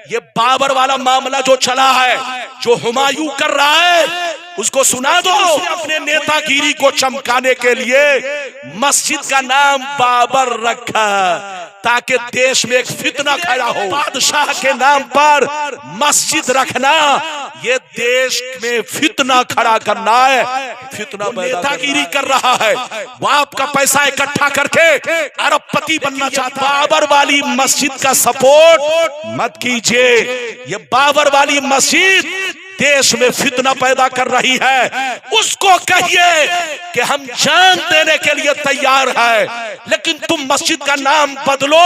ये बाबर वाला मामला जो चला है, जो हुमायूं कर रहा है, उसको सुना दो। अपने नेतागिरी को चमकाने के लिए मस्जिद का नाम बाबर रखा ताकि देश में एक फितना खड़ा हो। बादशाह के नाम पर मस्जिद रखना ये देश में फितना खड़ा करना है, फितना नेतागिरी कर रहा है। वो आपका पैसा इकट्ठा करके अरबपति बनना चाहता है। बाबर वाली मस्जिद का सपोर्ट मत कीजिए। ये बाबर वाली मस्जिद देश में फितना पैदा कर रही है। उसको कहिए कि हम जान देने के लिए तैयार है, लेकिन तुम मस्जिद का नाम बदलो।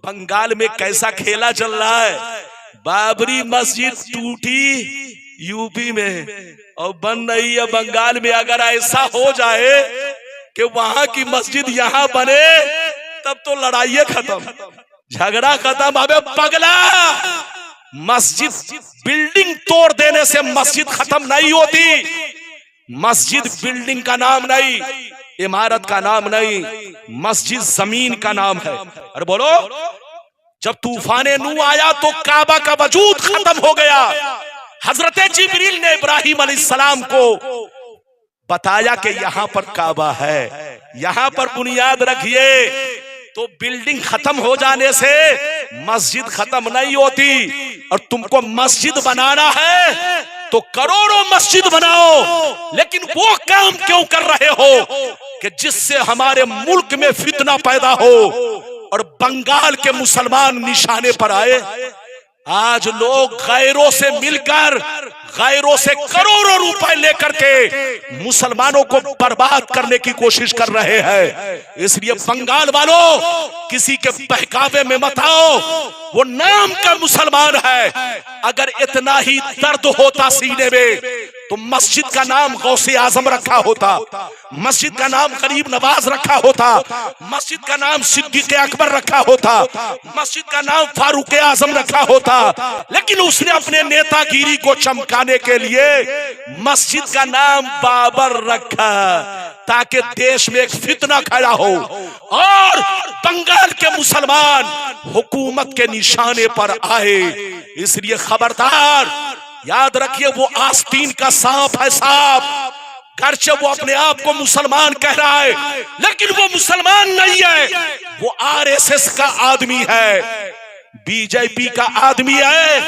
बंगाल में कैसा खेला चल रहा है, बाबरी मस्जिद टूटी यूपी में और बन रही है बंगाल में। अगर ऐसा हो जाए कि वहां की मस्जिद यहां बने, तब तो लड़ाई खत्म, झगड़ा खत्म। अबे पगला, मस्जिद बिल्डिंग तोड़ देने से मस्जिद खत्म नहीं होती। मस्जिद बिल्डिंग का नाम नहीं, इमारत का नाम नहीं, मस्जिद जमीन का नाम है। अरे बोलो, जब तूफाने नू आया तो काबा का वजूद खत्म हो गया। हजरत जिब्रील ने इब्राहिम अलैहिस्सलाम को बताया कि यहाँ पर काबा है, यहाँ पर बुनियाद रखिए। तो बिल्डिंग खत्म हो जाने से मस्जिद खत्म नहीं होती। और तुमको मस्जिद बनाना है तो करोड़ों मस्जिद बनाओ, लेकिन वो काम क्यों कर रहे हो कि जिससे हमारे मुल्क में फितना पैदा हो और बंगाल के मुसलमान निशाने पर आए। आज लोग गैरों से मिलकर, गैरों से करोड़ों रुपए लेकर के मुसलमानों को बर्बाद करने की कोशिश कर रहे हैं। इसलिए बंगाल वालों, किसी के बहकावे में मत आओ। वो नाम का मुसलमान है। अगर इतना ही दर्द होता सीने में तो मस्जिद का नाम गौसे आजम रखा होता, मस्जिद का नाम गरीब नवाज रखा होता, मस्जिद का नाम सिद्दीक अकबर रखा होता, मस्जिद का नाम फारूक आजम रखा होता। लेकिन उसने अपने नेतागिरी को चमकाने के लिए मस्जिद का नाम बाबर रखा ताकि देश में एक फितना खड़ा हो और बंगाल के मुसलमान हुकूमत के निशाने पर आए। इसलिए खबरदार, याद रखिए, वो आस्तीन का सांप है, सांप। गर्चे वो अपने आप को मुसलमान कह रहा है, लेकिन वो मुसलमान नहीं है, वो आरएसएस का आदमी है, बीजेपी का आदमी है।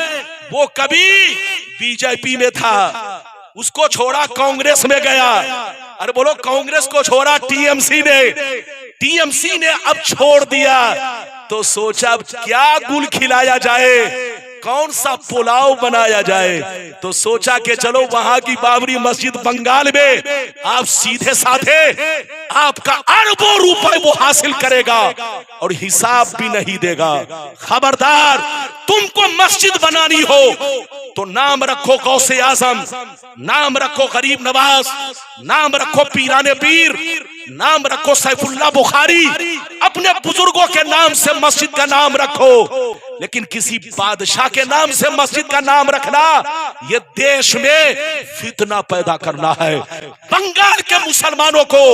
वो कभी बीजेपी में था, उसको छोड़ा कांग्रेस में गया। अरे बोलो, कांग्रेस को छोड़ा टीएमसी ने, टीएमसी ने अब छोड़ दिया। तो सोचा क्या गुल खिलाया जाए, कौन सा पुलाव बनाया जाए। तो सोचा कि चलो वहां की बाबरी मस्जिद बंगाल में आप सीधे साधे आपका अरबों रुपए वो हासिल करेगा और हिसाब भी नहीं देगा। खबरदार, तुमको मस्जिद बनानी हो तो नाम रखो गौसे आजम, नाम रखो गरीब नवाज, नाम रखो पीराने पीर, नाम रखो सैफुल्लाह बुखारी। अपने बुजुर्गों के नाम से मस्जिद का नाम रखो, लेकिन किसी बादशाह के नाम से मस्जिद का नाम रखना यह देश में फितना पैदा करना है। बंगाल के मुसलमानों को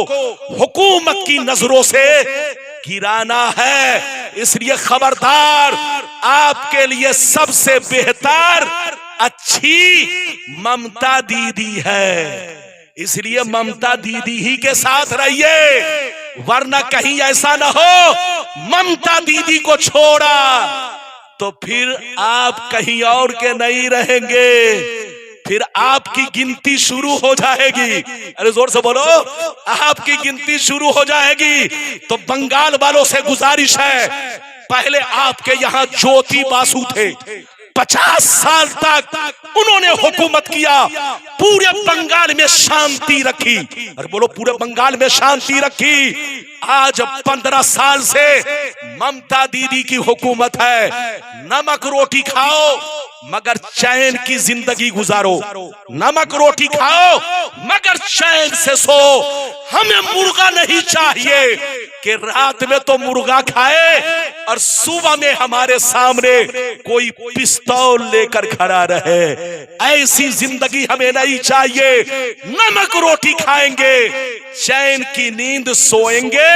हुकूमत की नजरों से गिराना है। इसलिए खबरदार, आपके लिए सबसे बेहतर अच्छी ममता दीदी है। इसलिए ममता दीदी ही के साथ रहिए, वरना कहीं ऐसा ना हो ममता दीदी को छोड़ा तो फिर आप कहीं और के नहीं रहेंगे, फिर आपकी गिनती शुरू हो जाएगी। अरे जोर से बोलो, आपकी गिनती शुरू हो जाएगी। तो बंगाल वालों से गुजारिश है, पहले आपके यहाँ ज्योति बासु थे, 50 साल तक उन्होंने हुकूमत किया, पूरे बंगाल में शांति रखी। अरे बोलो, पूरे बंगाल में शांति रखी। आज 15 साल से ममता दीदी की हुकूमत है। नमक रोटी खाओ मगर चैन की जिंदगी गुजारो, नमक रोटी खाओ मगर चैन से सो। हमें मुर्गा नहीं चाहिए कि रात में तो मुर्गा खाए और सुबह में हमारे सामने कोई पिस्तौल लेकर खड़ा रहे। ऐसी जिंदगी हमें नहीं चाहिए। नमक रोटी खाएंगे, चैन की नींद सोएंगे,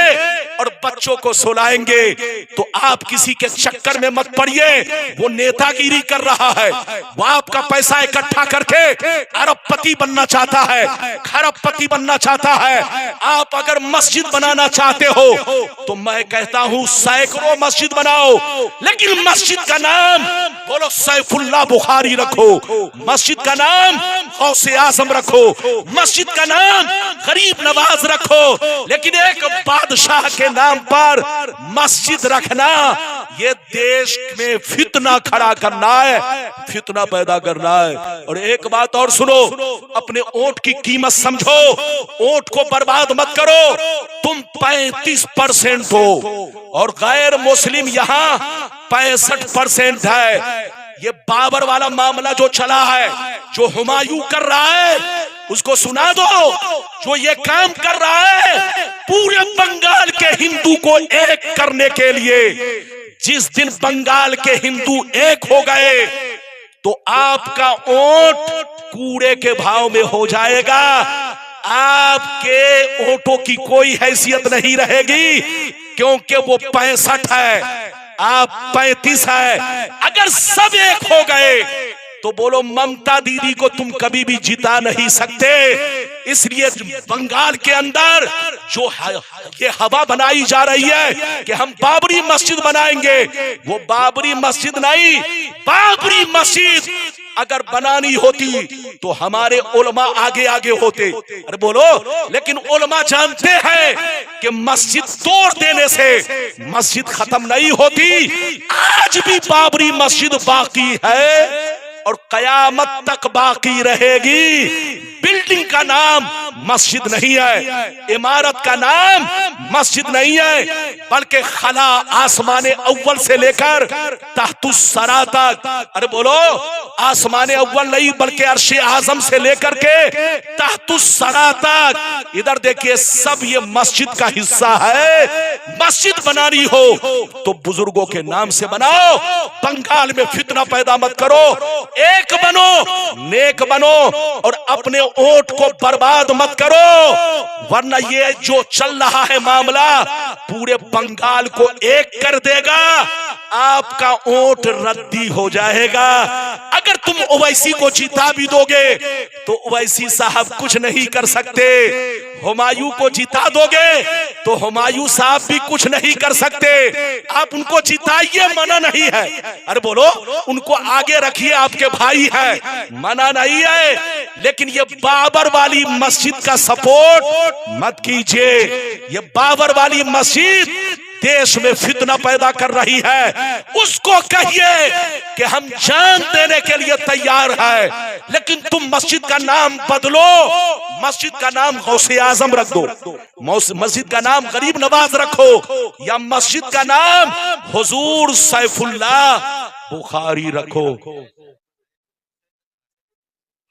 और बच्चों को सुलाएंगे। तो आप किसी के चक्कर में मत पड़िए। वो नेतागिरी कर रहा है, वो आपका पैसा इकट्ठा करके अरबपति बनना चाहता है, खरबपति बनना चाहता है। आप अगर मस्जिद बनाना चाहते हो तो मैं कहता हूं सैकड़ों मस्जिद बनाओ, लेकिन मस्जिद का नाम बोलो सैफुल्लाह बुखारी रखो, मस्जिद का नाम गौसे आजम रखो, मस्जिद का नाम गरीब नवाज रखो। लेकिन एक बादशाह के नाम पर मस्जिद रखना, ये देश में फितना खड़ा करना है, फितना पैदा करना है। और एक बात और सुनो, अपने वोट की कीमत समझो, वोट को बर्बाद मत करो। तुम 35% हो और गैर मुस्लिम यहाँ 65% है। ये बाबर वाला मामला जो चला है, जो हुमायूं कर रहा है, उसको सुना दो। जो ये काम कर रहा है पूरे बंगाल के हिंदू को एक करने के लिए, जिस दिन बंगाल के हिंदू एक हो गए तो आपका वोट कूड़े के भाव में हो जाएगा। आपके वोटों की कोई हैसियत नहीं रहेगी, क्योंकि वो 65 है, आप 35 है। अगर सब एक हो गए तो बोलो ममता दीदी को तुम कभी भी जिता नहीं सकते। इसलिए बंगाल के अंदर जो ये हवा बनाई जा रही है कि हम बाबरी मस्जिद बनाएंगे, वो बाबरी मस्जिद नहीं, बाबरी मस्जिद अगर बनानी होती तो हमारे उलमा आगे आगे होते। अरे बोलो, लेकिन उलमा जानते हैं कि मस्जिद तोड़ देने से मस्जिद खत्म नहीं होती। आज भी बाबरी मस्जिद बाकी है और कयामत तक बाकी रहेगी। बिल्डिंग का नाम मस्जिद नहीं है, इमारत का नाम मस्जिद नहीं है, बल्कि खला आसमाने अव्वल से लेकर तहतुस सरा तक। अरे बोलो, आसमाने अव्वल नहीं बल्कि अर्शे आजम से लेकर के तहतुस सरा तक। इधर देखिए, सब ये मस्जिद का हिस्सा है। मस्जिद बनानी हो तो बुजुर्गों के नाम से बनाओ। बंगाल में फितना पैदा मत करो, एक बनो, नेक बनो और अपने वोट को बर्बाद मत करो, वरना ये जो चल रहा है मामला पूरे बंगाल को एक कर देगा। आपका वोट रद्दी हो जाएगा। अगर तुम ओवैसी को जिता भी दोगे तो ओवैसी साहब कुछ नहीं कर सकते। हुमायूं को जिता दोगे तो हुमायूं साहब भी कुछ नहीं कर सकते। आप उनको जिताइए, मना नहीं है। अरे बोलो, उनको आगे रखिए, आपके भाई है, मना नहीं है। लेकिन ये बाबर वाली मस्जिद का सपोर्ट मत कीजिए। ये बाबर वाली मस्जिद देश में फितना पैदा कर रही है। उसको कहिए कि हम जान देने के लिए तैयार है, लेकिन तुम मस्जिद का नाम बदलो। मस्जिद का नाम गौसे आजम रख दो, मस्जिद का नाम गरीब नवाज रखो, या मस्जिद का नाम हुजूर सैफुल्लाह बुखारी रखो।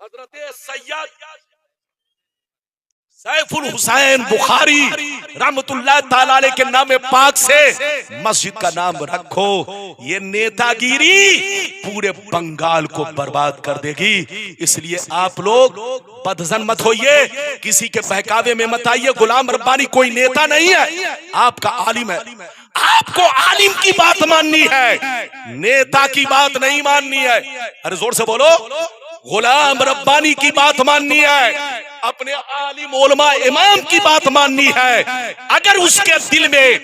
हजरत सैयद सैफुल हुसैन बुखारी रहमतुल्लाह ताला अलैह के नाम पाक से मस्जिद का नाम रखो। ये नेतागिरी पूरे बंगाल को बर्बाद कर देगी। इसलिए आप लोग बदजन मत होइए, किसी के बहकावे में मत आइए। गुलाम रब्बानी कोई नेता नहीं है, आपका आलिम है। आपको आलिम की बात माननी है, नेता की बात नहीं माननी है। अरे जोर से बोलो, गुलाम रब्बानी की बात माननी है, अपने आलिम उलमा इमाम की बात माननी है। अगर उसके दिल में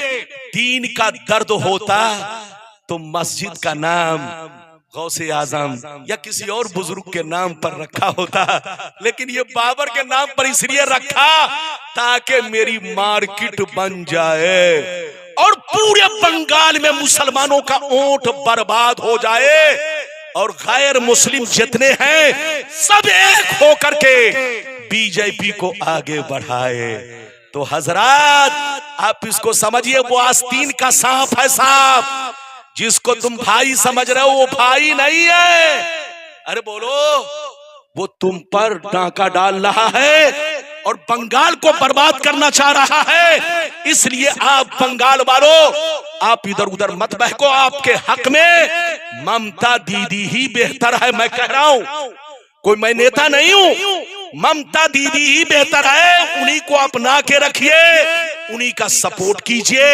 दीन का दर्द होता तो मस्जिद का नाम गौसे आजम या किसी और बुजुर्ग के नाम पर रखा होता, लेकिन ये बाबर के नाम पर इसलिए रखा ताकि मेरी मार्केट बन जाए और पूरे बंगाल में मुसलमानों का वोट बर्बाद हो जाए और गैर मुस्लिम जितने हैं सब एक होकर के बीजेपी को आगे बढ़ाए। तो हजरात, आप इसको समझिए, वो आस्तीन का सांप है। सांप जिसको तुम भाई समझ रहे हो वो भाई नहीं है। अरे बोलो, वो तुम पर डांका डाल रहा है और बंगाल को बर्बाद करना चाह रहा है। इसलिए आप बंगाल वालों, आप इधर उधर मत बहको। आपके हक में ममता दीदी ही बेहतर है। मैं कह रहा हूं, कोई मैं नेता नहीं हूं, ममता दीदी ही बेहतर है। उन्हीं को अपना के रखिए, उन्हीं का सपोर्ट कीजिए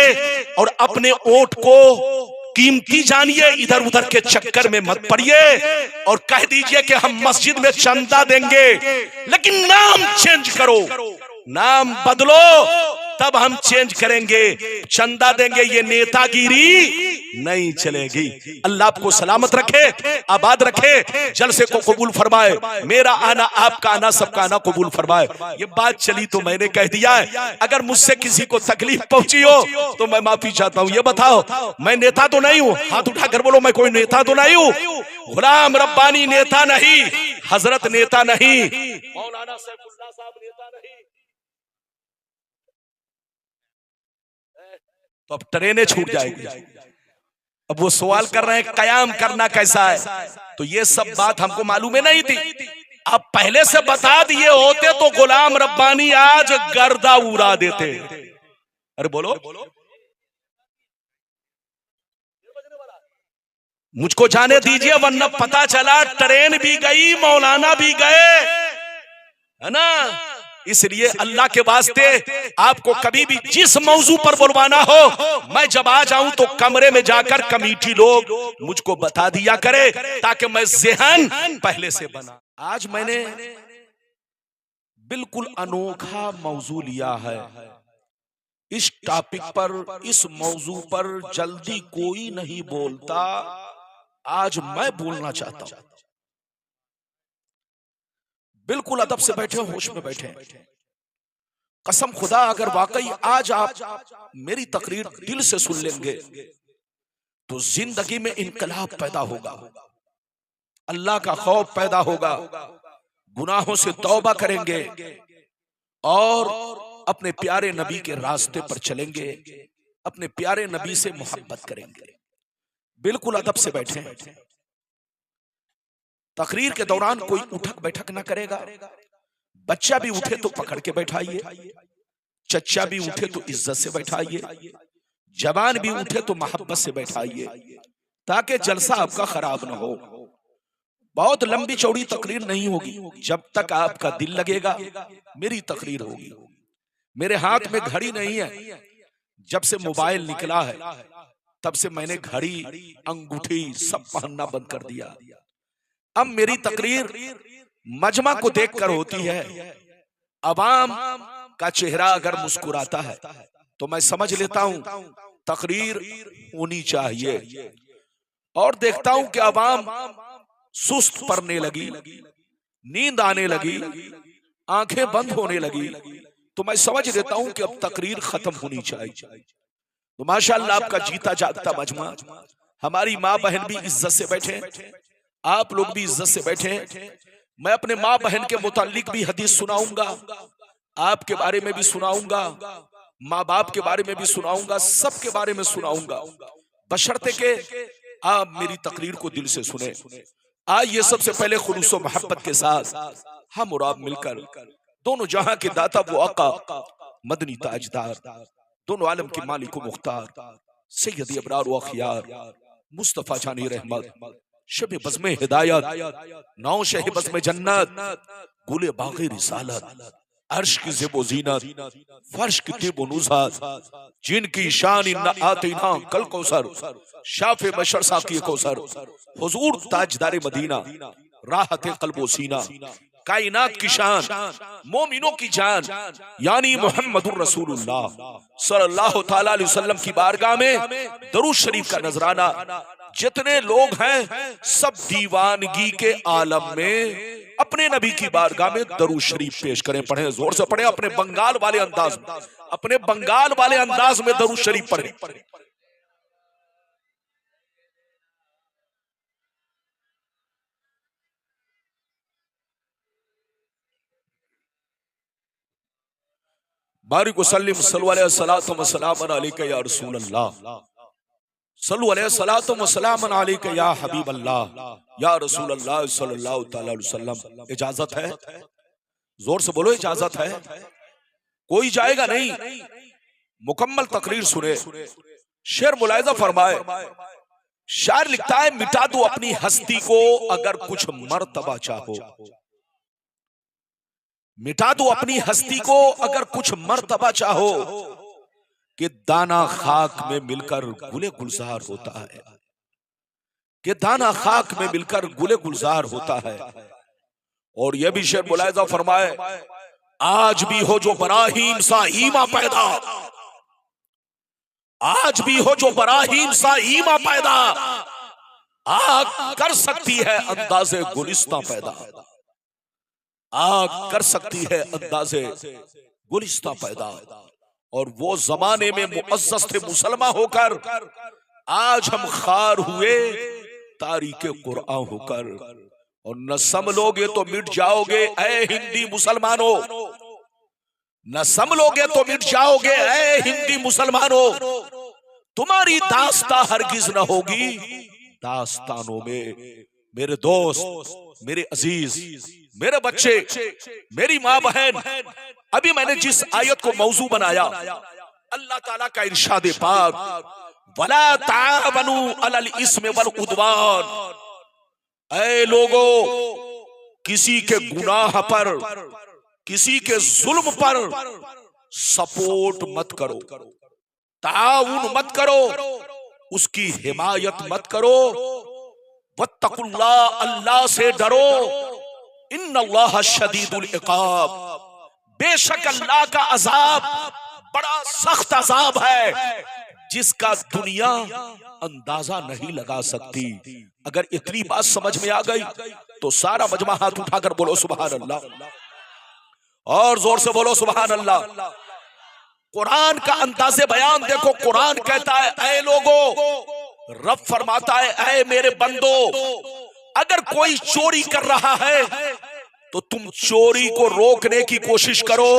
और अपने वोट को कीमती जानिए, इधर उधर के चक्कर में मत पड़िए और कह दीजिए कि हम मस्जिद में चंदा देंगे, लेकिन नाम चेंज करो, नाम बदलो, तब हम चेंज करेंगे। चंदा देंगे ये नेतागिरी नहीं चलेगी। अल्लाह आपको सलामत रखे, आबाद रखे, जलसे को कबूल फरमाए, मेरा आना आपका आना सबका आना कबूल फरमाए। ये बात चली तो मैंने कह दिया है, अगर मुझसे किसी को तकलीफ पहुंची हो तो मैं माफी चाहता हूं। ये बताओ, मैं नेता तो नहीं हूं, हाथ उठाकर बोलो मैं कोई नेता तो नहीं हूं। गुलाम रब्बानी नेता नहीं, हजरत नेता नहीं, मौलाना सैफुल्लाह साहब नेता नहीं। तो अब ट्रेनें छूट जाएगी। अब वो सवाल कर रहे हैं कयाम करना कैसा है, तो ये सब बात हमको मालूम ही नहीं थी। अब पहले से बता दिए होते तो गुलाम रब्बानी आज गर्दा उड़ा देते। अरे बोलो, मुझको जाने दीजिए, वरना पता चला ट्रेन भी गई, मौलाना भी गए, है ना। इसलिए अल्लाह के वास्ते आपको कभी भी जिस मौजू पर बुलवाना हो, मैं जब आ जाऊं तो कमरे में जाकर कमेटी लोग मुझको बता दिया करे, ताकि मैं ज़हन पहले से बना। आज मैंने बिल्कुल अनोखा मौजू लिया है। इस टॉपिक पर, इस मौजू पर जल्दी कोई नहीं बोलता, आज मैं बोलना चाहता हूं। बिल्कुल अदब से बैठे, होश में बैठे। कसम खुदा, अगर वाकई आज आप मेरी तकरीर दिल से सुन लेंगे तो जिंदगी में इनकलाब पैदा होगा, अल्लाह का खौफ पैदा होगा, गुनाहों से तौबा करेंगे और अपने प्यारे नबी के रास्ते पर चलेंगे, अपने प्यारे नबी से मोहब्बत करेंगे। बिल्कुल अदब से बैठे। तकरीर के दौरान कोई उठक बैठक ना करेगा। बच्चा भी उठे तो पकड़ के बैठाइए, चच्चा भी उठे तो इज्जत से बैठाइए, जवान भी उठे तो मोहब्बत से बैठाइए, ताकि जलसा आपका खराब ना हो। बहुत लंबी चौड़ी तकरीर नहीं होगी, जब तक आपका दिल लगेगा मेरी तकरीर होगी। मेरे हाथ में घड़ी नहीं है, जब से मोबाइल निकला है तब से मैंने घड़ी, अंगूठी सब पहनना बंद कर दिया। अब मेरी तकरीर मजमा को देखकर होती है। अवाम का चेहरा अगर मुस्कुराता है तो मैं समझ लेता हूं तकरीर होनी चाहिए, और देखता हूं कि अवाम सुस्त पड़ने लगी, नींद आने लगी, आंखें बंद होने लगी, तो मैं समझ लेता हूं कि अब तकरीर खत्म होनी चाहिए। तो माशाअल्लाह आपका जीता जागता मजमा, हमारी माँ बहन भी इज्जत से बैठे, आप लोग भी इज्जत से बैठे। मैं अपने माँ बहन के मुतालिक भी हदीस सुनाऊंगा, आपके बारे में भी सुनाऊंगा, माँ बाप के बारे में भी सुनाऊंगा, सबके बारे में सुनाऊंगा, बशर्ते के आप मेरी तकरीर को दिल से सुने। आइए सबसे पहले खुलूस व मोहब्बत के साथ हम और आप मिलकर दोनों जहां के दाता वो आका मदनी ताजदार, दोनों आलम के मालिक व मुख्तार सैयद अबरार व अखियार मुस्तफा जानी रहमत, शब बज़्म हिदायत, नौ शह बज़्म जन्नत, गुले बाग़े रिसालत, अर्श की ज़ेबो ज़ीनत, फर्श की तिब नुज़हत, जिनकी शान इन्ना आतीना कल कौसर, शाफ़े बशर साक़ी कौसर, हुज़ूर ताजदार मदीना, राहत क़ल्ब व सीना, कायनात की शान, मोमिनों की जान, यानी मोहम्मदुर रसूलुल्लाह सल्लल्लाहु तआला अलैहि वसल्लम की बारगाह में दरूद शरीफ का नजराना। जितने लोग हैं सब दीवानगी के आलम में अपने नबी की बारगाह में दरूद शरीफ पेश करें। पढ़ें, जोर से पढ़ें, अपने बंगाल वाले अंदाज में, अपने बंगाल वाले अंदाज में दरूद शरीफ पढ़ें। बारिक वसल्लिम सल्लल्लाहु अलैहि वसल्लम अलैका या रसूल अल्लाह, सल्लल्लाहु अलैहि वसल्लम अलैका या हबीब अल्लाह, या रसूल अल्लाह सल्लल्लाहु तआला अलैहि वसल्लम। इजाजत है? जोर से बोलो, इजाजत है? कोई जाएगा नहीं, मुकम्मल तकरीर सुने। शेर मुलाहिजा फरमाए, शायर लिखता है, मिटा दो अपनी हस्ती को अगर कुछ मर्तबा चाहो, मिटा दो अपनी हस्ती को अगर कुछ मर्तबा चाहो, कि दाना खाक में मिलकर गुले गुलजार होता है, कि दाना खाक में मिलकर गुले गुलजार होता है। और यह भी शेर मुलाहिजा फरमाए, आज भी हो जो बराहीम सा ईमा पैदा, आज भी हो जो बराहीम सा ईमा पैदा, आग कर सकती है अंदाजे गुलिस्तां पैदा, आग कर सकती है अंदाजे गुलिस्तां पैदा। और वो जमाने में मुअज़्ज़ज़ थे मुसलमान होकर, आज हम खार हुए तारीके कुरान होकर। और न संभलोगे तो मिट जाओगे ऐ हिंदी मुसलमानों, न संभलोगे तो मिट जाओगे ऐ हिंदी मुसलमानों, तुम्हारी दास्तां हरगिज न होगी दास्तानों में। मेरे दोस्त, मेरे अजीज, मेरे बच्चे, मेरी माँ बहन, अभी मैंने जिस आयत को मौजू बनाया, अल्लाह ताला का इरशाद पाक, वला तावनु अलल इस्म वल उद्वान, ऐ लोगो किसी के गुनाह पर, किसी के जुल्म पर सपोर्ट मत करो, ताउन मत करो, उसकी हिमायत मत करो। वत्तकुल्लाह, अल्लाह से डरो, इन्नल्लाह शदीदुल इकाब, बेशक अल्लाह का अजाब बड़ा सख्त अजाब है जिसका दुनिया अंदाजा नहीं लगा सकती। अगर इतनी बात समझ में आ गई तो सारा मजमा हाथ उठाकर बोलो सुभान अल्लाह, और जोर से बोलो सुभान अल्लाह। कुरान का अंदाज़े बयान देखो, कुरान कहता है ऐ लोगो, रब फरमाता है ऐ मेरे बंदो, अगर कोई चोरी कर रहा है तो तुम चोरी को रोकने की कोशिश करो,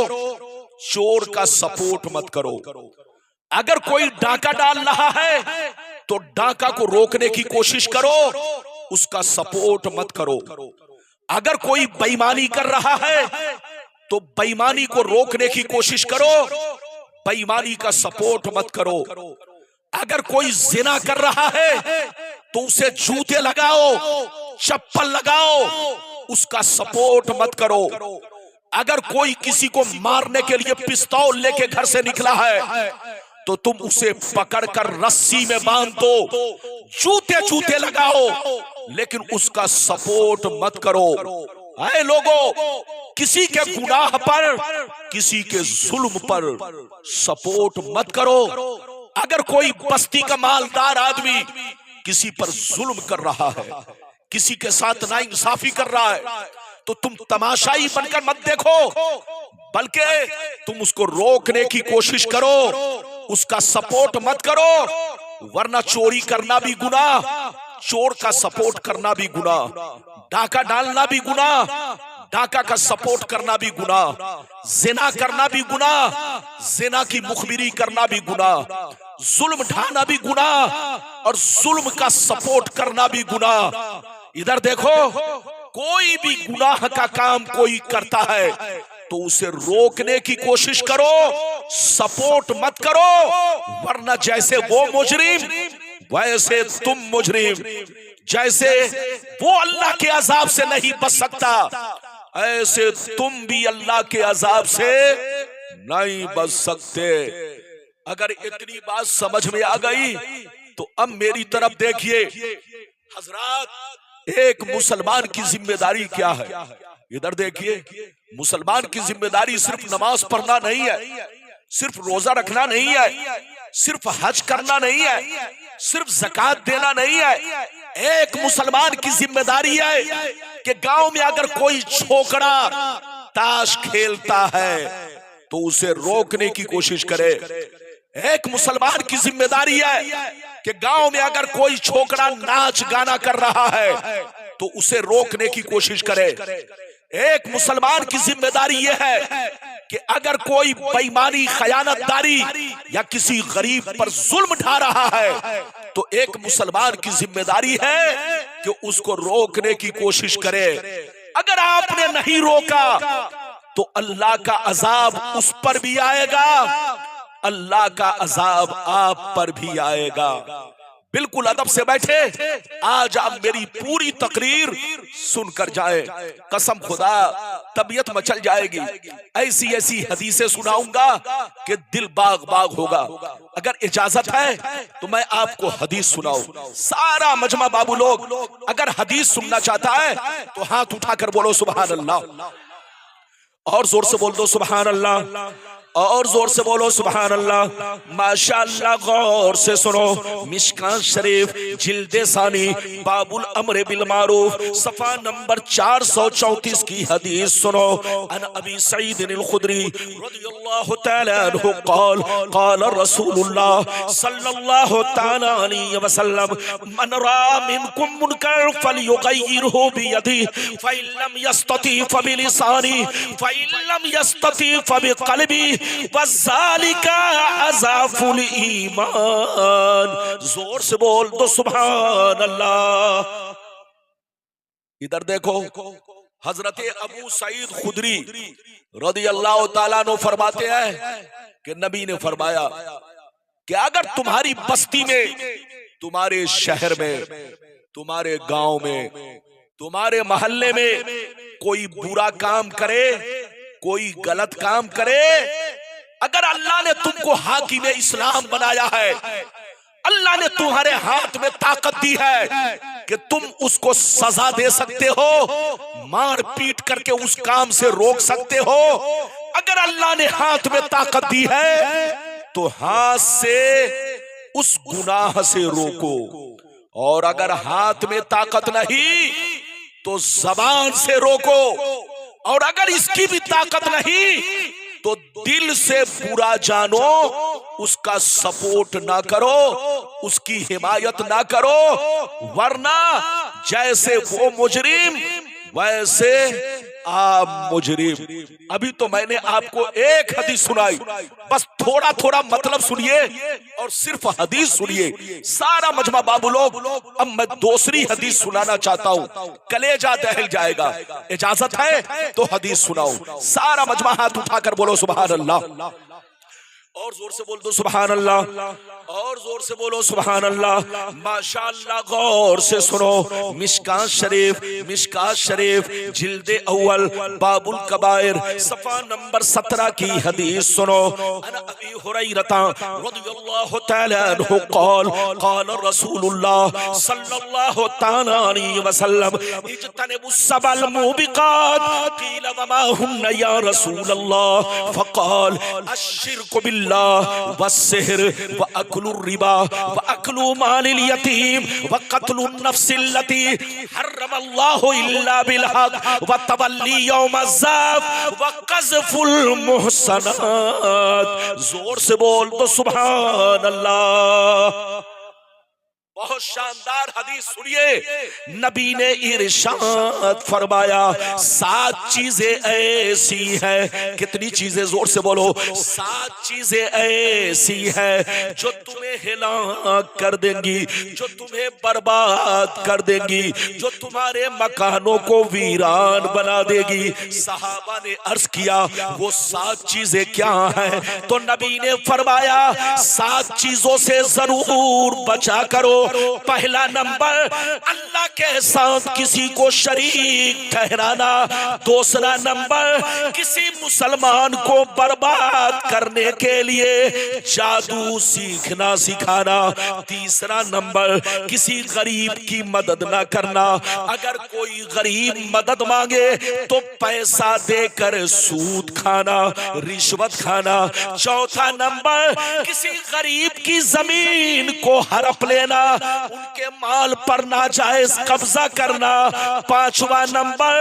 चोर का सपोर्ट मत करो। अगर कोई डाका डाल रहा है तो डाका को रोकने की कोशिश करो, उसका सपोर्ट मत करो। अगर कोई बेईमानी कर रहा है तो बेईमानी को रोकने की कोशिश करो, बेईमानी का सपोर्ट मत करो। अगर कोई जिना कर रहा है तो उसे जूते लगाओ, चप्पल लगाओ, उसका सपोर्ट मत करो। अगर कोई किसी को मारने के लिए पिस्तौल लेके घर से निकला है तो तुम उसे पकड़कर रस्सी में बांध दो, जूते जूते लगाओ, लेकिन उसका सपोर्ट मत करो। ऐ लोगों, किसी के गुनाह पर, किसी के जुल्म पर सपोर्ट मत करो। अगर कोई बस्ती का मालदार आदमी किसी पर जुल्म कर रहा है, किसी के साथ नाइंसाफी कर रहा है, तो तुम तमाशाई बनकर मत देखो, बल्कि तुम उसको रोकने की कोशिश करो, उसका सपोर्ट मत करो। वरना चोरी करना भी गुनाह, चोर का सपोर्ट करना भी गुनाह, डाका डालना भी गुनाह, डाका का सपोर्ट करना भी गुनाह, जिना करना भी गुनाह, जिना की मुखबिरी करना भी गुनाह, जुल्म ढाना भी गुनाह, और जुल्म का सपोर्ट करना भी गुनाह। इधर देखो, कोई भी गुनाह का काम कोई करता है तो उसे रोकने की कोशिश करो, सपोर्ट मत करो, वरना जैसे वो मुजरिम वैसे तुम मुजरिम। जैसे वो अल्लाह के अजाब से नहीं बच सकता, ऐसे तुम भी अल्लाह के अजाब से नहीं बच सकते। अगर इतनी बात समझ में आ गई तो अब मेरी तरफ देखिए हजरात, एक मुसलमान की जिम्मेदारी क्या है। इधर देखिए, मुसलमान की जिम्मेदारी सिर्फ नमाज पढ़ना नहीं है, सिर्फ रोजा रखना नहीं है, सिर्फ हज करना नहीं है, सिर्फ ज़कात देना नहीं है। एक मुसलमान की जिम्मेदारी है कि गांव में अगर कोई छोकरा ताश खेलता है तो उसे रोकने की कोशिश करे। एक मुसलमान की जिम्मेदारी है कि गांव में अगर कोई छोकरा नाच गाना कर रहा है तो उसे रोकने की कोशिश करे। एक मुसलमान की जिम्मेदारी यह है कि अगर कोई बेईमानी, खयानतदारी या किसी गरीब पर जुल्म ढा रहा है तो एक मुसलमान की जिम्मेदारी है कि उसको रोकने की कोशिश करे। अगर आपने नहीं रोका तो अल्लाह का अजाब उस पर भी आएगा, अल्लाह का अजाब आप पर भी आएगा। बिल्कुल अदब से बैठे। आज आप मेरी पूरी तकरीर सुनकर जाए, कसम खुदा तबीयत मचल जाएगी। ऐसी ऐसी हदीसें सुनाऊंगा कि दिल बाग बाग होगा। अगर इजाजत है तो मैं आपको हदीस सुनाऊं। सारा मजमा बाबू लोग अगर हदीस सुनना चाहता है तो हाथ उठाकर बोलो सुभान अल्लाह, और जोर से बोल दो सुभान अल्लाह, और जोर से बोलो सुभान अल्लाह। माशाअल्लाह, गौर से सुनो। मिशकात शरीफ जिल्दे सानी बाबुल अम्र बिल मारूफ सफा नंबर 434 की हदीस सुनो। अन अबी सईद अल खुदरी रदियल्लाहु तआला अन्हु क़ाल क़ाल रसूलुल्लाह सल्लल्लाहु तआला अलैहि वसल्लम मन रा मिनकुम मुनकर फलयुगय्यिरहु बियदिही फ़इन लम यस्तति फ़बिलिसानी फ़इन लम यस्तति फ़बिक़ल्बी वज़ालिका अज़ाफुल ईमान। जोर से बोल दो सुभान अल्लाह। इधर देखो, हजरत अबू सईद खुदरी रदियल्लाहु ताला अन्हु फरमाते हैं कि नबी ने फरमाया कि अगर तुम्हारी बस्ती में, तुम्हारे शहर में, तुम्हारे गांव में, तुम्हारे मोहल्ले में कोई बुरा काम करे, कोई गलत काम करे, अगर अल्लाह ने तुमको हाकिम इस्लाम बनाया है, अल्लाह ने तुम्हारे हाथ में ताकत दी है कि तुम उसको सजा दे सकते हो, मार पीट करके उस काम से रोक सकते हो। अगर अल्लाह ने हाथ में ताकत दी है तो हाथ से उस गुनाह से रोको, और अगर हाथ में ताकत नहीं तो जबान से रोको, और अगर इसकी भी ताकत नहीं तो दिल से बुरा जानो, उसका सपोर्ट ना करो, उसकी हिमायत ना करो, वरना जैसे वो मुजरिम वैसे आप मुजरिम। अभी तो मैंने आपको एक हदीस सुनाई, बस थोड़ा थोड़ा मतलब सुनिए और सिर्फ हदीस सुनिए सारा मजमा बाबू लोग। अब मैं दूसरी हदीस सुनाना चाहता हूँ, कलेजा दहल जाएगा। इजाजत है तो हदीस सुनाओ। सारा मजमा हाथ उठाकर बोलो सुभान अल्लाह, और जोर से बोल दो सुभान अल्लाह, और जोर से बोलो सुभान अल्लाह। माशाअल्लाह, गौर से सुनो। मिशकात शरीफ जिल्दे अव्वल बाबुल कबायर सफा नंबर 17 की हदीस सुनो। अन अबी हुरैरा रदियल्लाहु तआला अन्हु क़ाल क़ाल रसूलुल्लाह सल्लल्लाहु तआला अलैहि वसल्लम इज्तनिबुस सबल मुबिकात क़ील वमा हुन्ना या रसूलल्लाह फ़क़ाल अश्शिरकु बिल्लाह वस्सिहर व अक्लुर रिबा व अक्लु मालिल यतीम व क़त्लुन नफ्सिल्लती हर्रमल्लाहु इल्ला बिल हक़ व तवल्ली यौमज़्ज़ाफ़ व क़ज़्फ़ुल मुहसनात। जोर से बोल दो सुभान अल्लाह। बहुत शानदार हदीस सुनिए। नबी ने इरशाद फरमाया 7 चीजें ऐसी हैं। कितनी चीजें? जोर से बोलो। 7 चीजें ऐसी हैं जो तुम्हें हिलाक कर देंगी, जो तुम्हें बर्बाद कर देंगी, जो तुम्हारे मकानों को वीरान बना देगी। सहाबा ने अर्ज किया वो 7 चीजें क्या हैं? तो नबी ने फरमाया 7 चीजों से जरूर बचा करो। पहला नंबर, अल्लाह के साथ किसी को शरीक ठहराना। दूसरा नंबर, किसी मुसलमान को बर्बाद करने के लिए जादू सीखना सिखाना। तीसरा नंबर, किसी गरीब की मदद ना करना। अगर कोई गरीब मदद मांगे तो पैसा देकर सूद खाना, रिश्वत खाना। चौथा नंबर, किसी गरीब की जमीन को हड़प लेना, उनके माल पर नाजायज कब्जा करना। पांचवा नंबर,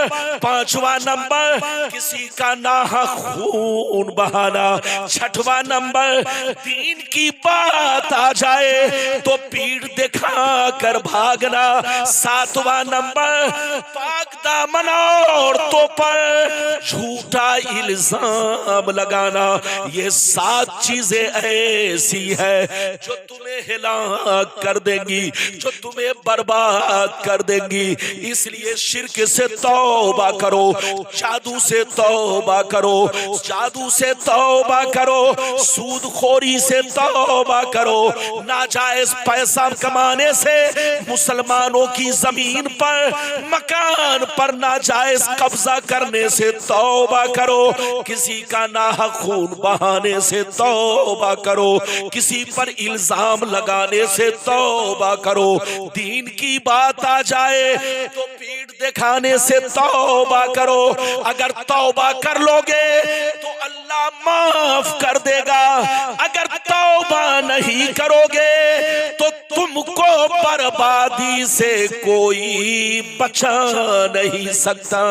किसी का नाहक खून बहाना। छठवां नंबर, दीन की बात आ जाए तो पीठ दिखा कर भागना। सातवां नंबर, पाक दामन औरतों पर झूठा इल्जाम लगाना। ये 7 चीजें ऐसी है जो तुम्हें हिला कर देंगी। देंगी, जो तुम्हें बर्बाद कर देंगी। इसलिए शिर्क से तौबा करो, जादू से तौबा करो, जादू से तौबा करो, सूदखोरी से तौबा करो, नाजायज पैसा कमाने से, मुसलमानों की जमीन पर, मकान पर नाजायज कब्जा करने से तौबा करो, किसी का नाहक खून बहाने से तौबा करो, किसी पर इल्जाम लगाने से तौबा करो, दीन की बात आ जाए तो पीठ दिखाने से तौबा करो। अगर तौबा कर लोगे तो अल्लाह माफ कर देगा, अगर तौबा नहीं करोगे तो तुमको बर्बादी से कोई बचा नहीं सकता।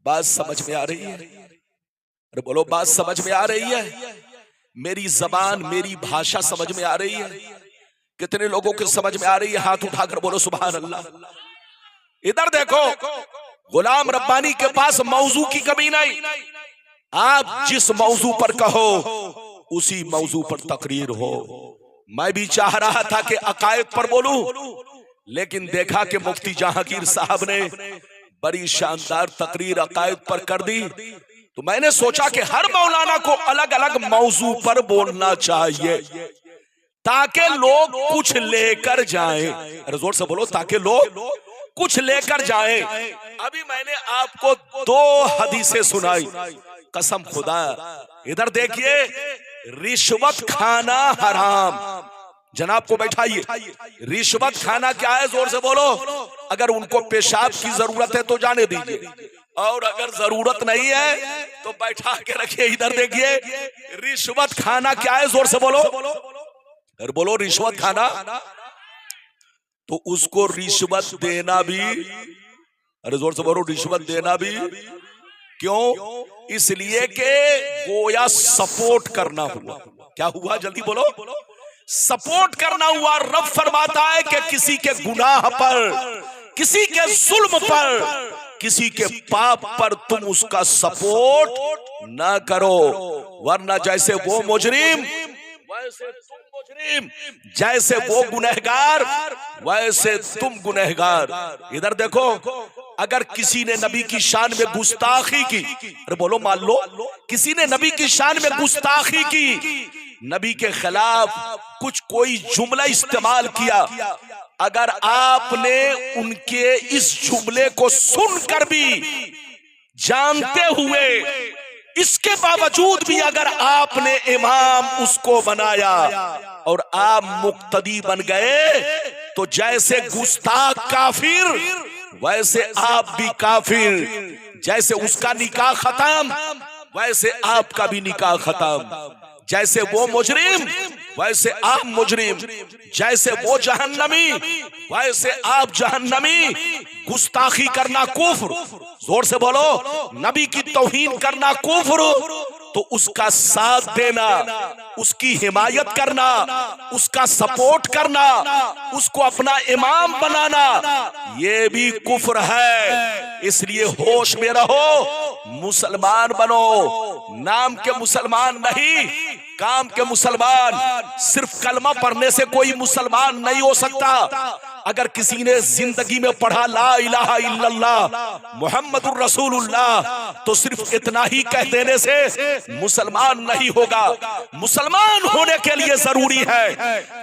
बात समझ में आ रही है? अरे बोलो, बात समझ में आ रही है? मेरी जबान, मेरी भाषा समझ में आ रही है? कितने लोगों के समझ में आ रही है? हाथ उठाकर बोलो सुभान अल्लाह। इधर देखो, गुलाम रब्बानी के पास मौजू की कमी नहीं। आप जिस मौजू पर कहो उसी मौजू पर तकरीर हो। मैं भी चाह रहा था कि अकायद पर बोलूं, लेकिन देखा कि मुफ्ती जहांगीर साहब ने बड़ी शानदार तकरीर अकायद पर कर दी, तो मैंने सोचा कि हर मौलाना को अलग अलग मौजू पर बोलना चाहिए ताकि लोग कुछ लेकर जाएं। अरे जोर से बोलो, ताकि लोग कुछ लेकर जाएं। अभी मैंने आपको 2 हदीसें सुनाई, कसम खुदा। इधर देखिए, रिश्वत खाना हराम। जनाब को बैठाइए, रिश्वत खाना क्या है? जोर से बोलो। अगर उनको पेशाब की जरूरत है तो जाने दीजिए, और अगर जरूरत नहीं है तो बैठा के रखिए। इधर देखिए, रिश्वत खाना क्या है? जोर से बोलो। अरे बोलो, रिश्वत खाना। तो उसको रिश्वत देना भी, अरे जोर से बोलो, रिश्वत देना भी क्यों? इसलिए कि गोया सपोर्ट करना हुआ। क्या हुआ? जल्दी बोलो। सपोर्ट करना हुआ। रब फरमाता है कि किसी के गुनाह पर, किसी के जुल्म पर, किसी के पाप पर तुम उसका सपोर्ट ना करो, वरना जैसे वो मुजरिम वैसे तुम मुजरिम, जैसे वो गुनहगार वैसे तुम गुनहगार। इधर देखो, अगर किसी ने नबी की शान में गुस्ताखी की, अरे बोलो, मान लो किसी ने नबी की शान में गुस्ताखी की, नबी के खिलाफ कुछ कोई जुमला इस्तेमाल किया, अगर आपने उनके इस जुमले को सुनकर भी, जानते हुए, इसके बावजूद भी अगर आपने इमाम उसको बनाया और आप मुक्तदी बन गए, तो जैसे गुस्ताख काफिर वैसे आप भी काफिर। जैसे उसका निकाह खत्म वैसे आपका भी निकाह खत्म। जैसे वो मुजरिम वैसे आप मुजरिम, जैसे वो जहन्नमी वैसे आप जहन्नमी। गुस्ताखी करना कुफ्र, जोर से बोलो, नबी की तौहीन करना कुफ्र, तो उसका साथ देना, उसकी हिमायत करना, उसका सपोर्ट करना, उसको अपना इमाम बनाना, ये भी कुफ्र है। इसलिए होश में रहो, मुसलमान बनो। नाम के मुसलमान नहीं, काम के मुसलमान। सिर्फ कलमा पढ़ने से कोई मुसलमान नहीं हो सकता। अगर किसी ने जिंदगी में पढ़ा ला इलाहा इल्लल्लाह मुहम्मदुर रसूलुल्लाह, तो सिर्फ इतना ही कह देने से मुसलमान नहीं होगा। मुसलमान होने के लिए जरूरी है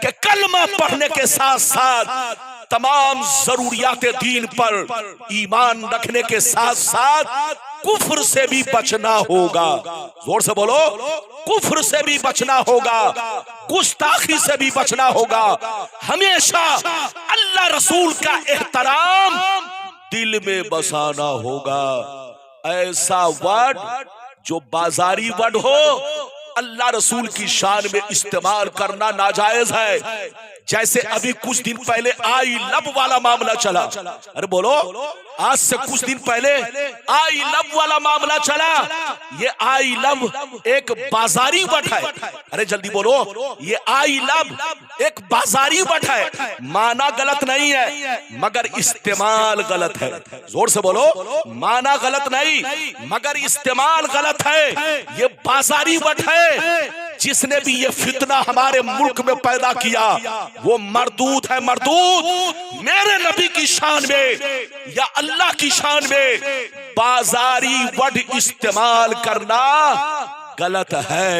कि कलमा पढ़ने के साथ साथ तमाम जरूरियात दीन पर ईमान रखने के साथ साथ कुफ्र से भी बचना होगा। जोर से बोलो, कुफ्र से भी बचना होगा, गुस्ताखी से भी बचना होगा। हमेशा अल्लाह रसूल का एहतराम दिल में बसाना होगा। ऐसा वर्ड जो बाजारी वर्ड हो, अल्लाह रसूल की शान में इस्तेमाल करना नाजायज है। जैसे अभी कुछ दिन पहले आई लव वाला मामला चला, अरे बोलो, आज से कुछ दिन पहले आई लव वाला मामला चला। ये आई लव एक बाजारी वर्ड है। अरे जल्दी बोलो, ये आई लव एक बाजारी वर्ड है। माना गलत नहीं है मगर इस्तेमाल गलत है। जोर से बोलो, माना गलत नहीं मगर इस्तेमाल गलत है। ये बाजारी वर्ड है। जिसने भी ये फितना हमारे मुल्क में पैदा किया वो मरदूद है, मरदूद। मेरे नबी की शान में या अल्लाह की शान में बाजारी वर्ड इस्तेमाल करना गलत है।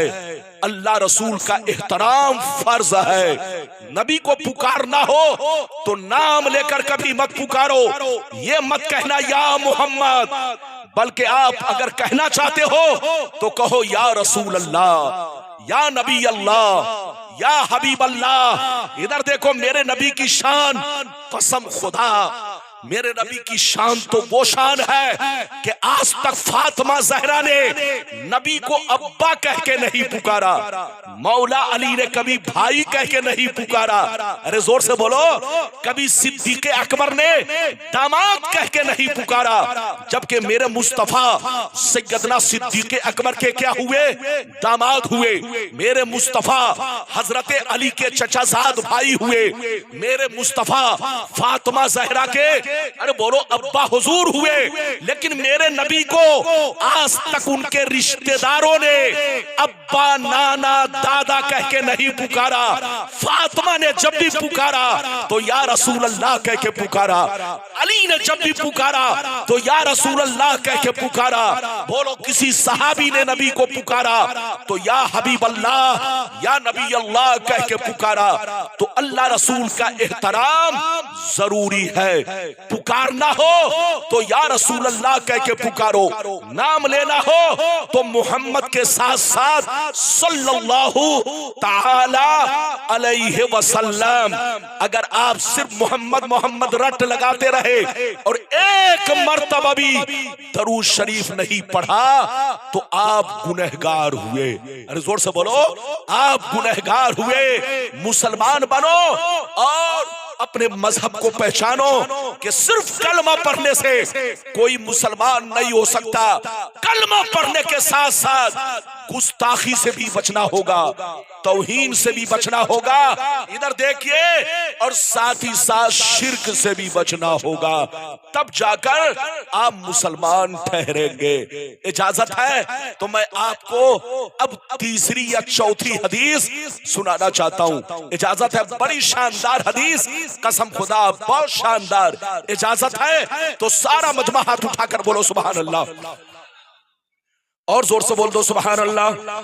अल्लाह रसूल का एहतराम फर्ज है। नबी को पुकारना हो तो नाम लेकर कभी मत पुकारो। ये मत कहना या मोहम्मद, बल्कि आप अगर कहना चाहते हो तो कहो या रसूल अल्लाह, या नबी अल्लाह, या हबीब अल्लाह। इधर देखो मेरे नबी की शान, कसम खुदा मेरे नबी की शान तो वो शान है कि आज तक फातिमा ज़हरा ने नबी को अब्बा कह के नहीं पुकारा, मौला अली ने कभी भाई कह के नहीं पुकारा। अरे जोर से बोलो। कभी सिद्दीक़ अकबर ने दामाद कह के नहीं पुकारा, जबकि मेरे मुस्तफा सैयदना सिद्दीक़ अकबर के क्या हुए? दामाद हुए। मेरे मुस्तफा हजरत अली के चचाजाद भाई हुए। मेरे मुस्तफा फातिमा ज़हरा के अरे बोलो अब्बा हुजूर हुए। लेकिन मेरे नबी को आज तक उनके रिश्तेदारों ने अब्बा, नाना, दादा कह के नहीं पुकारा। फातिमा ने जब भी पुकारा तो या रसूल अल्लाह कह के पुकारा। अली ने जब भी पुकारा तो या रसूल अल्लाह कह के पुकारा। बोलो किसी सहाबी ने नबी को पुकारा तो या हबीब अल्लाह, या नबी अल्लाह कह के पुकारा। तो अल्लाह रसूल का एहतराम जरूरी है। पुकारना हो तो या रसूल अल्लाह कह के पुकारो, नाम लेना हो तो मोहम्मद के साथ साथ सल्लल्लाहु ताला अलैहि वसल्लम। अगर आप सिर्फ मोहम्मद मोहम्मद रट लगाते रहे और एक मर्तबा भी दरूद शरीफ नहीं पढ़ा तो आप गुनहगार हुए। अरे जोर से बोलो, आप गुनहगार हुए। मुसलमान बनो और अपने मजहब को पहचानो कि सिर्फ कलमा पढ़ने से कोई मुसलमान नहीं हो सकता। कलमा पढ़ने के साथ साथ गुस्ताखी से भी बचना होगा, तौहीन से भी बचना होगा, इधर देखिए, और साथ ही साथ शिर्क से भी बचना होगा। तब जाकर आप मुसलमान ठहरेंगे। इजाजत है तो मैं आपको अब तीसरी या चौथी हदीस सुनाना चाहता हूं। इजाजत है? बड़ी शानदार हदीस, कसम खुदा बहुत शानदार। इजाजत है तो सारा मजमा हाथ उठाकर बोलो सुभान अल्लाह, और जोर से बोल दो सुभान अल्लाह,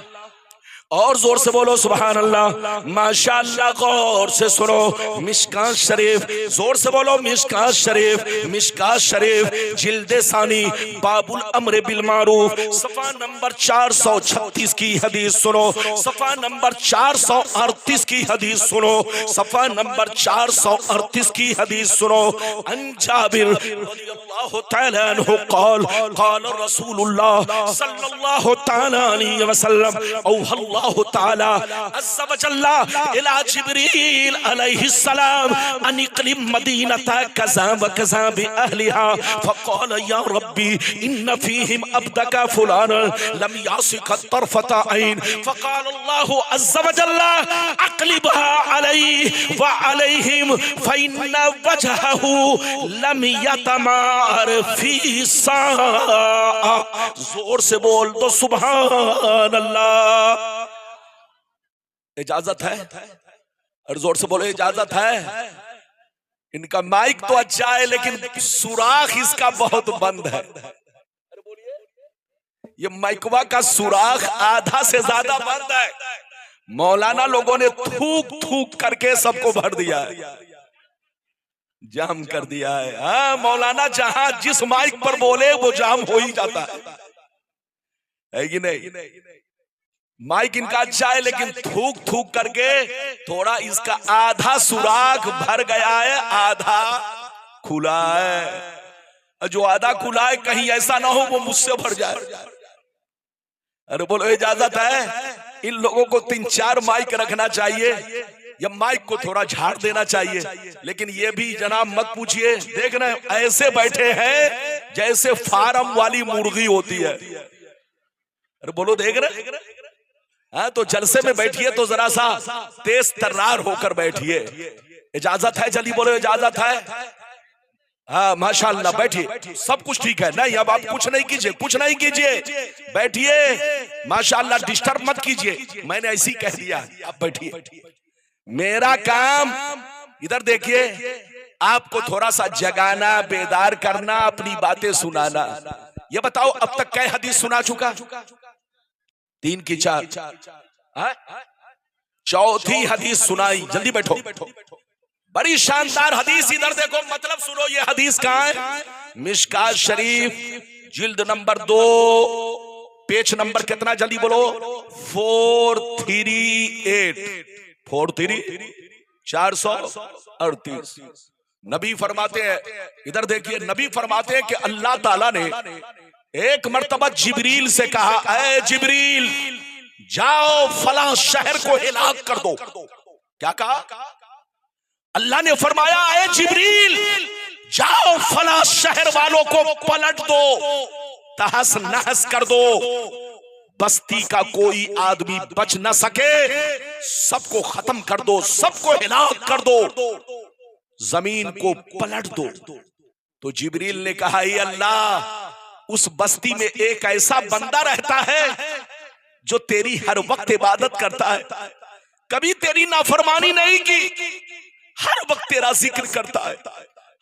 और जोर से बोलो सुभान अल्लाह। माशाअल्लाह, गौर से सुनो। मिशकात शरीफ, जोर से बोलो मिशकात शरीफ। मिशकात शरीफ जिल्दे सानी बाबुल अम्र बिल मारूफ सफा नंबर 436 की हदीस सुनो। सफा नंबर 438 की हदीस सुनो। सफा नंबर 438 की हदीस सुनो। अन जाबिर रज़ियल्लाहु तआला अन्हु क़ाल क़ाल रसूलुल्लाह सल्लल्लाहु तआला अलैहि वसल्लम औ ताला अज़्ज़ा व जल्ला इला जिब्रील अलैहिस्सलाम अनिक़लिब मदीनता कज़ा व कज़ा बि अहलिहा फ़क़ाल या रब्बी इन्न फ़ीहिम अब्दका फुलान लम यासिक तरफ़ता ऐन फ़क़ाल अल्लाहु अज़्ज़ा व जल्ला अक़लिबहा अलैहि व अलैहिम फ़इन्न वजहहु लम यतमार फ़ी साअ। जोर से बोल दो सुभान अल्लाह। इजाजत है? और जोर से बोलो इजाजत है। इनका माइक तो अच्छा है लेकिन सुराख इसका बहुत बंद है। ये माइकवा का सुराख आधा से ज्यादा बंद है। मौलाना लोगों ने थूक थूक करके सबको भर दिया है, जाम कर दिया है। हाँ, मौलाना जहां जिस माइक पर बोले वो जाम हो ही जाता है कि नहीं? माइक इनका अच्छा है लेकिन थूक थूक करके थोड़ा इसका आधा सुराख भर गया है, आधा खुला है। जो आधा खुला है कहीं ऐसा ना हो वो मुझसे भर जाए। अरे बोलो इजाजत है? इन लोगों को 3-4 माइक रखना चाहिए या माइक को थोड़ा झाड़ देना चाहिए। लेकिन ये भी जनाब मत पूछिए, देख रहे ऐसे बैठे हैं जैसे फार्म वाली मुर्गी होती है। अरे बोलो देख रहे? हाँ, तो जलसे में बैठिए तो जरा सा तेज तर्रार होकर बैठिए। इजाजत है? जल्दी बोलो इजाजत है? हाँ माशाल्लाह, बैठिए, सब कुछ ठीक है। नहीं अब आप कुछ नहीं कीजिए, कुछ नहीं कीजिए, बैठिए माशाल्लाह, डिस्टर्ब मत कीजिए, मैंने ऐसे ही कह दिया, आप बैठिए। मेरा काम इधर देखिए, आपको थोड़ा सा जगाना, बेदार करना, अपनी बातें सुनाना। ये बताओ अब तक कै हदीस सुना चुका? 3 की 4, चौथी हदीस सुनाई। जल्दी बैठो, बड़ी शानदार हदीस, इधर देखो, मतलब सुनो। ये हदीस कहाँ है? मिशकात शरीफ जिल्द नंबर 2 पेज नंबर कितना, जल्दी बोलो? 438 438। नबी फरमाते हैं, इधर देखिए, नबी फरमाते हैं कि अल्लाह ताला ने एक मर्तबा जिब्रील से कहा, ऐ जिब्रील जाओ फलां शहर को हिलाक कर दो। क्या कहा? अल्लाह ने फरमाया, ऐ जिब्रील जाओ फलां शहर वालों को पलट दो, तहस नहस कर दो, बस्ती का कोई आदमी बच न सके, सबको खत्म कर दो, सबको हिलाक कर दो, जमीन को पलट दो। तो जिब्रील ने कहा, ये अल्लाह, उस बस्ती में एक ऐसा बंदा रहता है जो तेरी हर वक्त इबादत करता है, कभी तेरी नाफरमानी नहीं की, हर वक्त तेरा जिक्र करता है,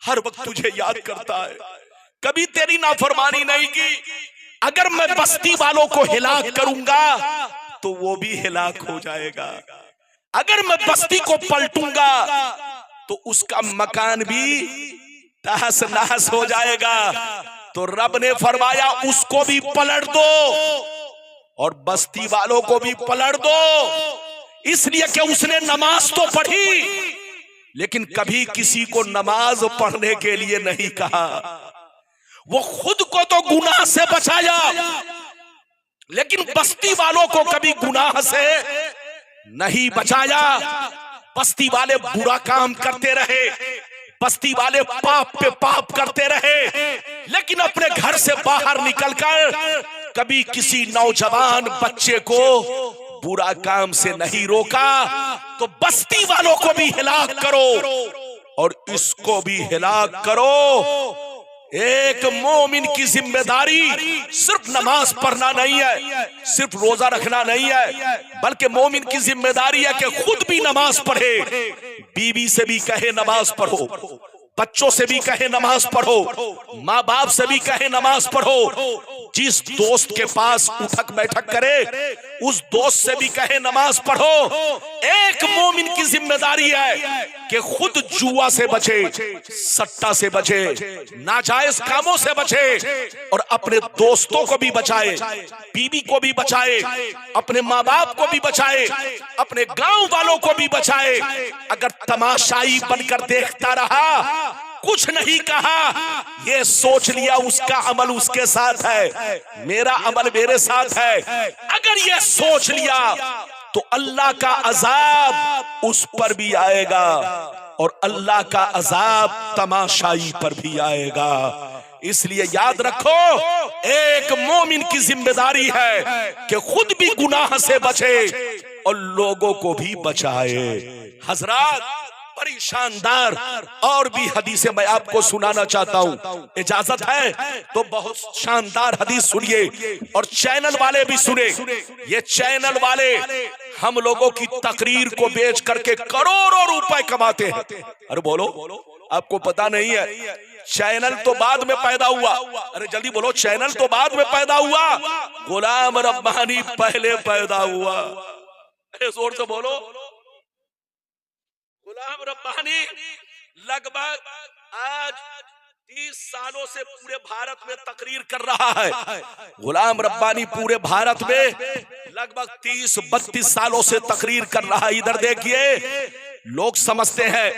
हर वक्त तुझे याद करता है, कभी तेरी नाफरमानी नहीं की। अगर मैं बस्ती वालों को हिलाक करूंगा तो वो भी हिलाक हो जाएगा, अगर मैं बस्ती को पलटूंगा तो उसका मकान भी तहस नहस हो जाएगा। तो रब ने फरमाया, उसको भी पलट दो और बस्ती वालों को भी पलट दो, इसलिए कि उसने नमाज तो पढ़ी लेकिन कभी किसी को नमाज पढ़ने के लिए नहीं कहा। वो खुद को तो गुनाह से बचाया लेकिन बस्ती वालों को कभी गुनाह से नहीं बचाया। बस्ती वाले बुरा काम करते रहे, बस्ती वाले पाप पे पाप करते रहे, लेकिन अपने घर से बाहर निकलकर कभी किसी नौजवान बच्चे को बुरा काम से नहीं रोका। तो बस्ती वालों को भी हिलाक करो और इसको भी हिलाक करो। एक मोमिन की जिम्मेदारी सिर्फ नमाज पढ़ना नहीं है, सिर्फ रोजा रखना नहीं है, बल्कि मोमिन की जिम्मेदारी है कि खुद भी नमाज पढ़े, बीवी से भी कहे नमाज पढ़ो, बच्चों से भी कहे नमाज पढ़ो, माँ बाप से भी कहे नमाज पढ़ो, जिस दोस्त के पास उठक बैठक करे उस दोस्त से भी कहे नमाज पढ़ो। एक मोमिन की जिम्मेदारी है कि खुद जुआ से बचे, सट्टा से बचे, नाजायज कामों से बचे और अपने दोस्तों को भी बचाए, बीवी को भी बचाए, अपने माँ बाप को भी बचाए, अपने गांव वालों को भी बचाए। अगर तमाशाई बनकर देखता रहा, कुछ नहीं कहा, ये सोच लिया उसका अमल उसके साथ है, मेरा अमल मेरे साथ है, अगर ये सोच लिया तो अल्लाह का अजाब उस पर भी आएगा और अल्लाह का अजाब तमाशाई पर भी आएगा। इसलिए याद रखो, एक मोमिन की जिम्मेदारी है कि खुद भी गुनाह से बचे और लोगों को भी बचाए। हजरात, बड़ी शानदार और भी हदीसें मैं आपको सुनाना चाहता हूँ, इजाजत है तो बहुत शानदार हदीस सुनिए और चैनल वाले भी सुने। ये चैनल वाले हम लोगों की तकरीर को बेच करके करोड़ों रुपए कमाते हैं। अरे बोलो, आपको पता नहीं है, चैनल तो बाद में पैदा हुआ। अरे जल्दी बोलो, चैनल तो बाद में पैदा हुआ, गुलाम रब्बानी पहले पैदा हुआ। अरे जोर से बोलो, गुलाम रब्बानी लगभग आज 30 सालों से पूरे भारत में तकरीर कर रहा है। गुलाम रब्बानी पूरे भारत में लगभग 30-32 सालों से तकरीर कर रहा है। इधर देखिए, लोग समझते हैं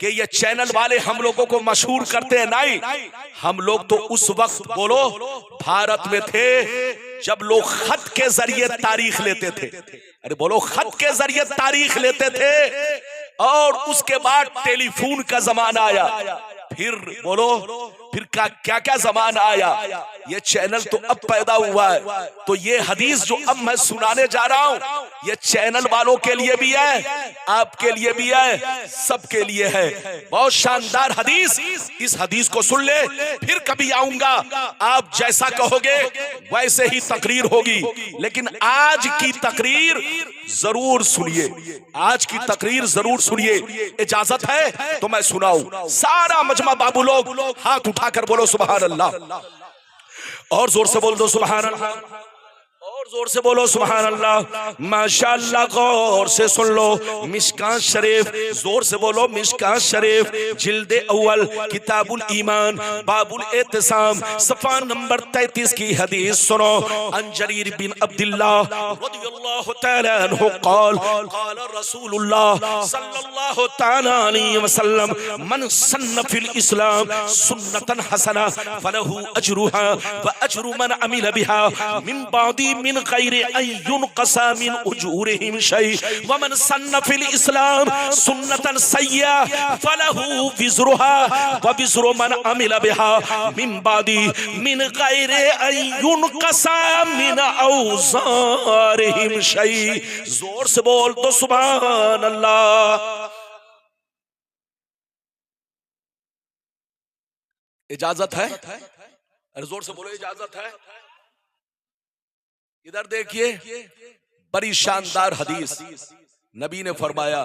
कि ये चैनल वाले हम लोगों को मशहूर करते हैं। नहीं, हम लोग तो उस वक्त बोलो भारत में थे जब लोग खत के जरिए तारीख लेते थे। अरे बोलो, खत के जरिए तारीख लेते थे और उसके बाद टेलीफोन का जमाना आया, फिर बोलो फिर क्या क्या जमाना आया, ये चैनल तो अब पैदा हुआ है। तो ये हदीस जो अब मैं सुनाने जा रहा हूं, ये चैनल वालों के लिए भी है, आपके लिए भी है, सबके लिए है। बहुत शानदार हदीस, इस हदीस को सुन ले, फिर कभी आऊंगा, आप जैसा कहोगे वैसे ही तकरीर होगी। लेकिन आज की तकरीर जरूर सुनिए, आज की तकरीर जरूर सुनिए। इजाजत है तो मैं सुनाऊं। सारा मजमा बाबू लोग हाथ उठाकर बोलो सुभान अल्लाह, और जोर से बोल दो सुभान अल्लाह, और जोर से बोलो सुभान अल्लाह। माशाअल्लाह, गौर से सुन लो। मिशकात शरीफ, जोर से बोलो मिशकात शरीफ, जिल्दे अव्वल, किताबुल ईमान, बाबुल एहतिसाम, सफ़ा नंबर 33 की हदीस सुनो। अन जरीर बिन अब्दुल्लाह रज़ियल्लाहु तआला अन्हु क़ाल क़ाल रसूलुल्लाह सल्लल्लाहु तआला अलैहि वसल्लम मन सन्न फिल इस्लाम सुन्नतन हसना फलहु अजरुहा व अजरु मन अमिल बिहा मिन बादी मिन गैरि अन युनक़सा मिन उजूरिहिम शै व मन सन्न फिल इस्लाम सुन्नतन सय्या फलहु विज़रुहा व विज़रु मन अमिल बिहा मिन बादी मिन गैरि अन युनक़सा मिन औज़ारिहिम शै। जोर से बोल तो सुभान अल्लाह। इजाजत है? अरे जोर से बोलो, इजाजत है? इधर देखिए, बड़ी शानदार हदीस। नबी ने फरमाया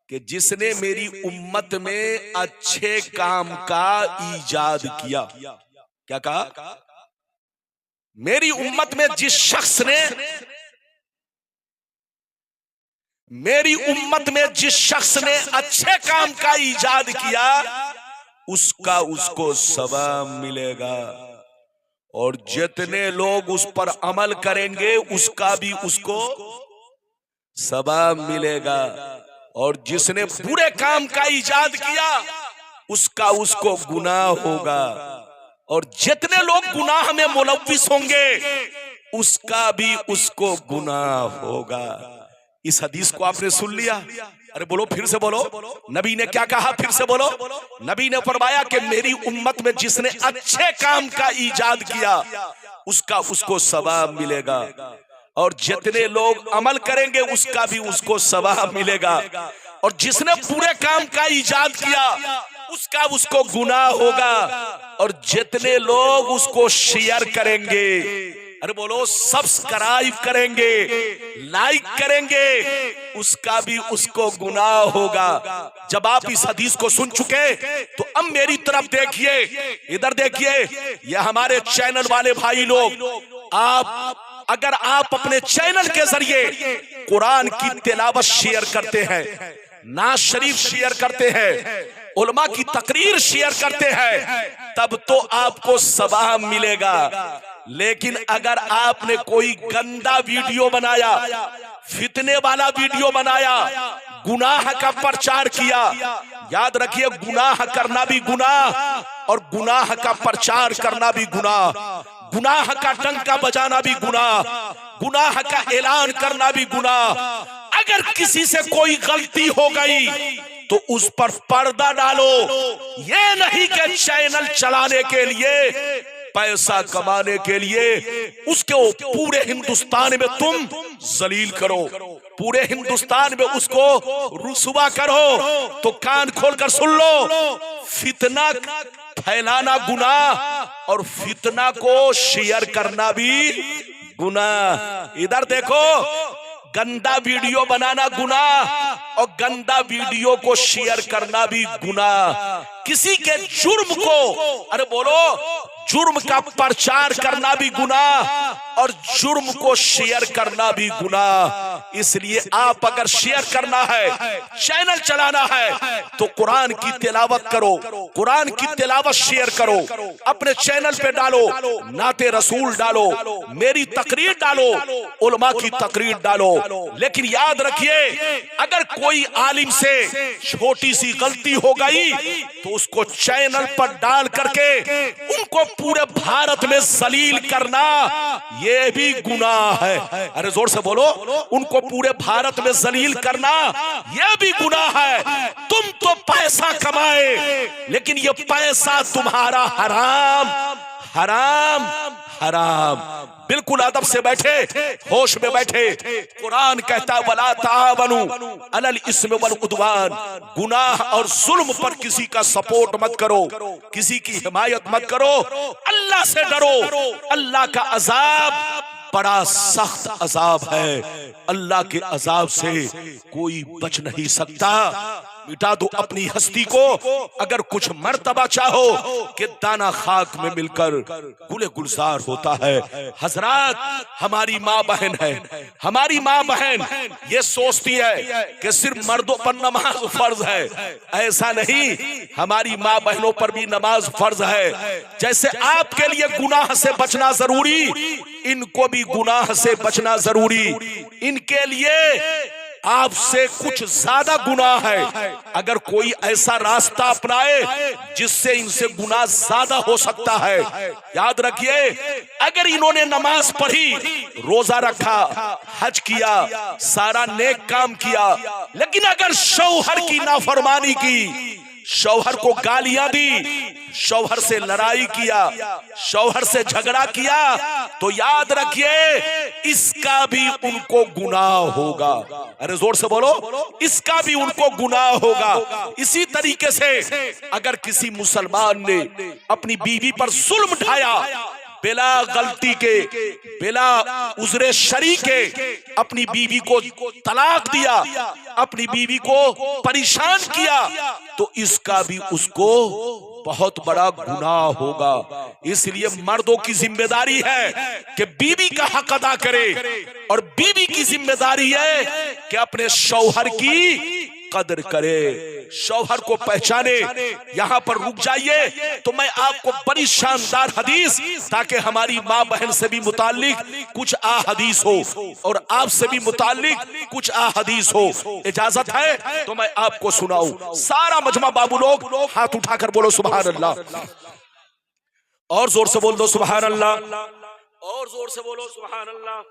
कि जिसने मेरी उम्मत में अच्छे काम का ईजाद किया, क्या कहा? मेरी उम्मत में जिस शख्स ने, मेरी उम्मत में जिस शख्स ने अच्छे काम का ईजाद किया, उसका उसको सवाब मिलेगा, और जितने लोग उस पर अमल करेंगे उसका भी उसको सवाब मिलेगा, और जिसने बुरे काम का ईजाद किया उसका उसको गुनाह होगा, और जितने लोग गुनाह में मुलव्विस होंगे उसका भी उसको गुनाह होगा। इस हदीस को आपने सुन लिया? अरे बोलो, फिर से बोलो, नबी ने क्या कहा? फिर से बोलो। नबी ने फरमाया कि मेरी उम्मत में जिसने अच्छे काम का ईजाद किया उसका उसको सवाब मिलेगा, और जितने लोग अमल करेंगे उसका भी उसको सवाब मिलेगा, और जिसने बुरे काम का ईजाद किया उसका उसको गुनाह होगा, और जितने लोग उसको शेयर करेंगे, अरे बोलो सब्सक्राइब करेंगे, लाइक करेंगे, उसका भी उसको गुनाह होगा। जब आप इस हदीस को सुन चुके तो अब मेरी तरफ देखिए, इधर देखिए। ये हमारे चैनल वाले भाई लोग, आप अगर आप अपने चैनल के जरिए कुरान की तिलावत शेयर करते हैं, नाज शरीफ शेयर करते हैं, उलमा की तकरीर शेयर करते हैं, तब तो आपको सवाब मिलेगा। लेकिन अगर आपने कोई गंदा वीडियो बनाया, फितने वाला वीडियो बनाया, गुनाह का प्रचार किया, याद रखिए गुनाह करना भी गुनाह और गुनाह का प्रचार करना भी गुनाह, गुनाह का डंका बजाना भी गुनाह, गुनाह का ऐलान करना भी गुनाह। अगर किसी से कोई गलती हो गई तो उस पर पर्दा डालो, ये नहीं कि चैनल चलाने के लिए, पैसा कमाने के लिए उसके पूरे हिंदुस्तान में तुम जलील करो, पूरे हिंदुस्तान में उसको रुसवा करो। तो कान खोलकर सुन लो, फितना फैलाना गुनाह और फितना को शेयर करना भी गुनाह। इधर देखो, गंदा वीडियो बनाना गुनाह और गंदा वीडियो को शेयर करना भी गुनाह। किसी के जुर्म को, अरे बोलो, जुर्म का प्रचार करना भी गुनाह और जुर्म को शेयर करना भी गुनाह। इसलिए आप अगर शेयर करना है, चैनल चलाना है, तो कुरान की तिलावत करो, कुरान की तिलावत शेयर करो, अपने चैनल पे डालो, नाते रसूल डालो, मेरी तकरीर डालो, उलमा की तकरीर डालो। लेकिन याद रखिए, अगर कोई आलिम से छोटी सी गलती हो गई तो उसको चैनल पर डाल करके उनको पूरे भारत में जलील करना ये भी गुनाह है। अरे जोर से बोलो, उनको पूरे भारत में जलील करना ये भी गुनाह है। तुम तो पैसा कमाए, लेकिन ये पैसा तुम्हारा हराम हराम हराम। बिल्कुल अदब से बैठे, होश में बैठे। कुरान कहता है वला तावनु अलल इस्म वल उद्वान, गुनाह और जुल्म पर किसी का सपोर्ट मत करो, किसी की हिमायत मत करो। अल्लाह से डरो। अल्लाह का अजाब बड़ा सख्त अजाब है। अल्लाह के अजाब से कोई बच नहीं सकता। मिटा दो अपनी हस्ती को। अगर कुछ मर्तबा चाहो कि दाना खाक में मिलकर गुले गुलजार होता है। हजरात, हमारी माँ बहन है, हमारी माँ बहन ये सोचती है कि सिर्फ मर्दों पर नमाज फर्ज है। ऐसा नहीं, हमारी माँ बहनों पर भी नमाज फर्ज है। जैसे आपके लिए गुनाह से बचना जरूरी, इनको भी गुनाह से बचना जरूरी। इनके लिए आपसे कुछ ज्यादा गुनाह है। अगर कोई ऐसा रास्ता अपनाए जिससे इनसे गुनाह ज्यादा हो सकता है, याद रखिए, अगर इन्होंने नमाज पढ़ी, रोजा रखा, हज किया, सारा नेक काम किया, लेकिन अगर शौहर की नाफरमानी की, शौहर को गालियां दी, शौहर से लड़ाई किया, शौहर से झगड़ा किया, तो याद रखिए इसका भी उनको गुनाह होगा। अरे जोर से बोलो, इसका भी उनको गुनाह होगा। इसी तरीके से अगर किसी मुसलमान ने अपनी बीवी पर जुल्म ढाया, बिला गलती के, बिला उज़्रे शरी के अपनी बीवी को तलाक दिया, अपनी बीवी को परेशान किया, तो इसका भी उसको बहुत बड़ा गुनाह होगा। इसलिए मर्दों की जिम्मेदारी है कि बीवी का हक अदा करे, और बीवी की जिम्मेदारी है कि अपने शौहर की कदर करे, शौहर को पहचाने। यहां पर रुक जाइए तो मैं आपको बड़ी शानदार हदीस, ताकि हमारी माँ बहन से भी मुताल्लिक कुछ अहादीस हो और आपसे भी मुताल्लिक कुछ अहादीस हो। इजाजत है तो मैं आपको सुनाऊं। सारा मजमा बाबू लोग हाथ उठाकर बोलो सुभान अल्लाह, और जोर से बोल दो सुभान अल्लाह, और जोर से बोलो सुभान अल्लाह।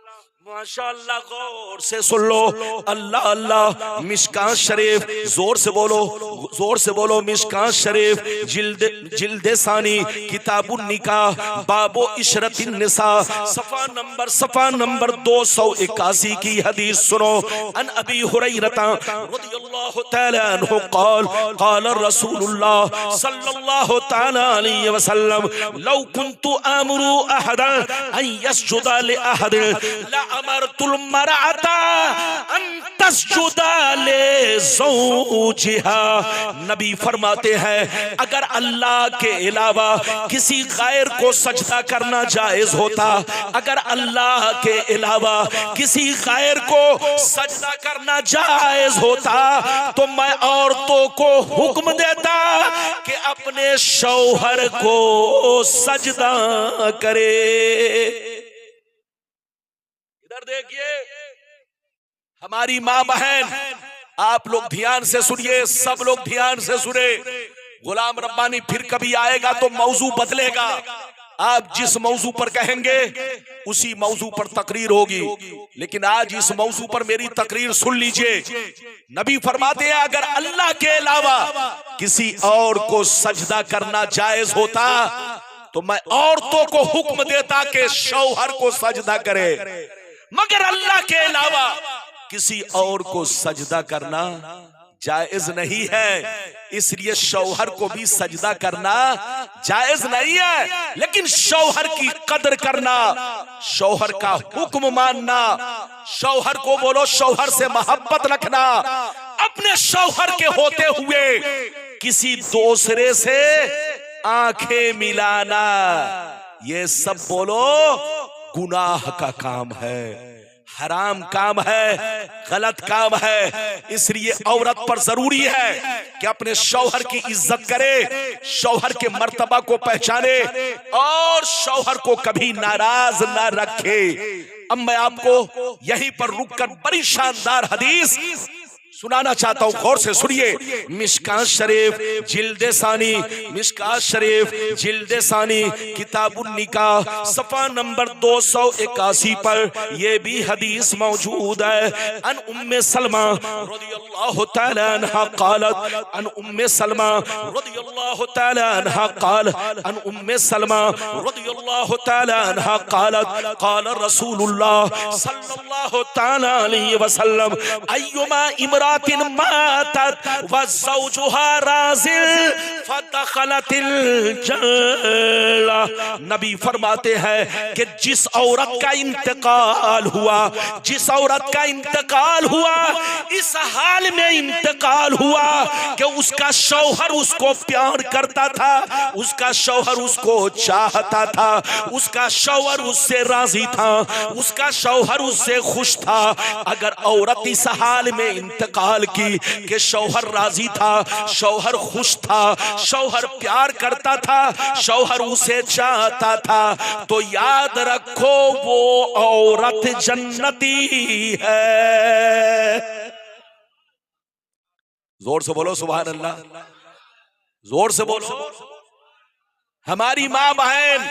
माशाअल्लाह, गौर से सुन लो। अल्लाह अल्लाह। मिशकात शरीफ, जोर से बोलो, जोर से बोलो। मिशकात शरीफ जिल्द सानी, किताबुन निकाह, बाबो इशरतिन निसा, सफा नंबर 281 की हदीस सुनो। अन अबी हुरैरता रदियल्लाहु तआला अन्हु क़ाल क़ाल रसूलुल्लाह सल्लल्लाहु तआला अलैहि वसल्लम लौ कुन्तु आमुरु अहदन अन यस्जुदा लि अहद ला अमरतुल मरअता अन तस्जुदा ले ज़ौजिहा। नबी फरमाते हैं, अगर अल्लाह के अलावा किसी गैर को सजदा करना जायज होता, अगर अल्लाह के अलावा किसी गैर को सजदा करना जायज होता, तो मैं औरतों को हुक्म देता कि अपने शौहर को सजदा करे। इधर देखिए, हमारी माँ बहन, आप लोग ध्यान से सुनिए, सब लोग ध्यान से सुने। गुलाम रब्बानी फिर कभी आएगा तो मौजू बदलेगा। आप जिस मौजू पर कहेंगे उसी मौजू पर तकरीर होगी, लेकिन आज इस मौजू पर मेरी तकरीर सुन लीजिए। नबी फरमाते हैं, अगर अल्लाह के अलावा किसी और को सजदा करना जायज होता, तो मैं औरतों को हुक्म देता कि शौहर को सजदा करे, मगर अल्लाह के अलावा किसी और को सजदा करना जायज नहीं है। इसलिए शौहर को भी सजदा करना जायज नहीं है, लेकिन शौहर की कदर करना, शौहर का हुक्म मानना, शौहर को बोलो शौहर से मोहब्बत रखना, अपने शौहर के होते हुए किसी दूसरे से आंखें मिलाना, ये सब बोलो गुनाह का काम है, हराम काम है, गलत काम है। इसलिए औरत पर जरूरी है कि अपने शौहर की इज्जत करे, शौहर के मर्तबा को पहचाने और शौहर को कभी नाराज ना रखे। अब मैं आपको यहीं पर रुककर बड़ी शानदार हदीस सुनाना चाहता हूं, गौर से सुनिए। मिशकात शरीफ जिल्दे सानी, मिशकात शरीफ जिल्दे सानी, किताबुन निकाह सफा नंबर 281 पर यह भी हदीस मौजूद है। अन उम्मे सलमा रज़ियल्लाहु तआला अन्हा क़ालत, अन उम्मे सलमा रज़ियल्लाहु तआला अन्हा क़ाल, अन उम्मे सलमा रज़ियल्लाहु तआला अन्हा क़ालत, क़ाल रसूलुल्लाह सल्लल्लाहु तआला अलैहि वसल्लम, अय्युमा इमरातिन मातत व ज़ौजुहा राज़िल फदखलतिल जन्नह। नबी फरमाते हैं कि जिस औरत का इंतकाल हुआ, जिस औरत का इंतकाल हुआ, इस हाल में इंतकाल हुआ कि उसका शौहर उसको प्यार करता था, उसका शौहर उसको चाहता था, उसका शौहर उससे राजी था, उसका शौहर उससे खुश था। अगर औरत इस हाल में इंतकाल की कि शौहर राजी था, शौहर खुश था, शौहर प्यार करता था, शौहर उसे चाहता था, तो याद रखो वो औरत जन्नती है। जोर से बोलो सुभान अल्लाह, जोर से बोलो। हमारी मां बहन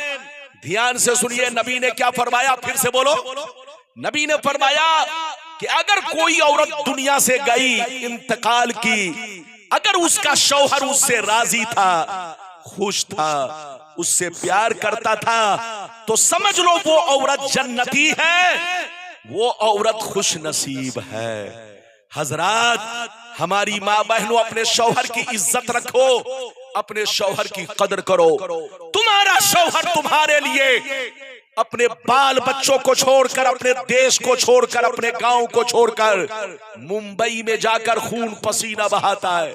ध्यान से सुनिए, नबी ने क्या फरमाया, फिर से बोलो। नबी ने फरमाया कि अगर कोई औरत दुनिया से गई, इंतकाल की, अगर उसका शौहर उससे राजी था, खुश था, उससे प्यार करता था, तो समझ लो वो औरत जन्नती है, वो औरत खुश नसीब है। हजरात, हमारी माँ बहनों, अपने शौहर की इज्जत रखो, अपने शौहर की कदर करो। तुम्हारा शौहर तुम्हारे लिए अपने बाल बच्चों को छोड़कर, अपने देश को छोड़कर, अपने गांव को छोड़कर मुंबई में जाकर खून पसीना बहाता है।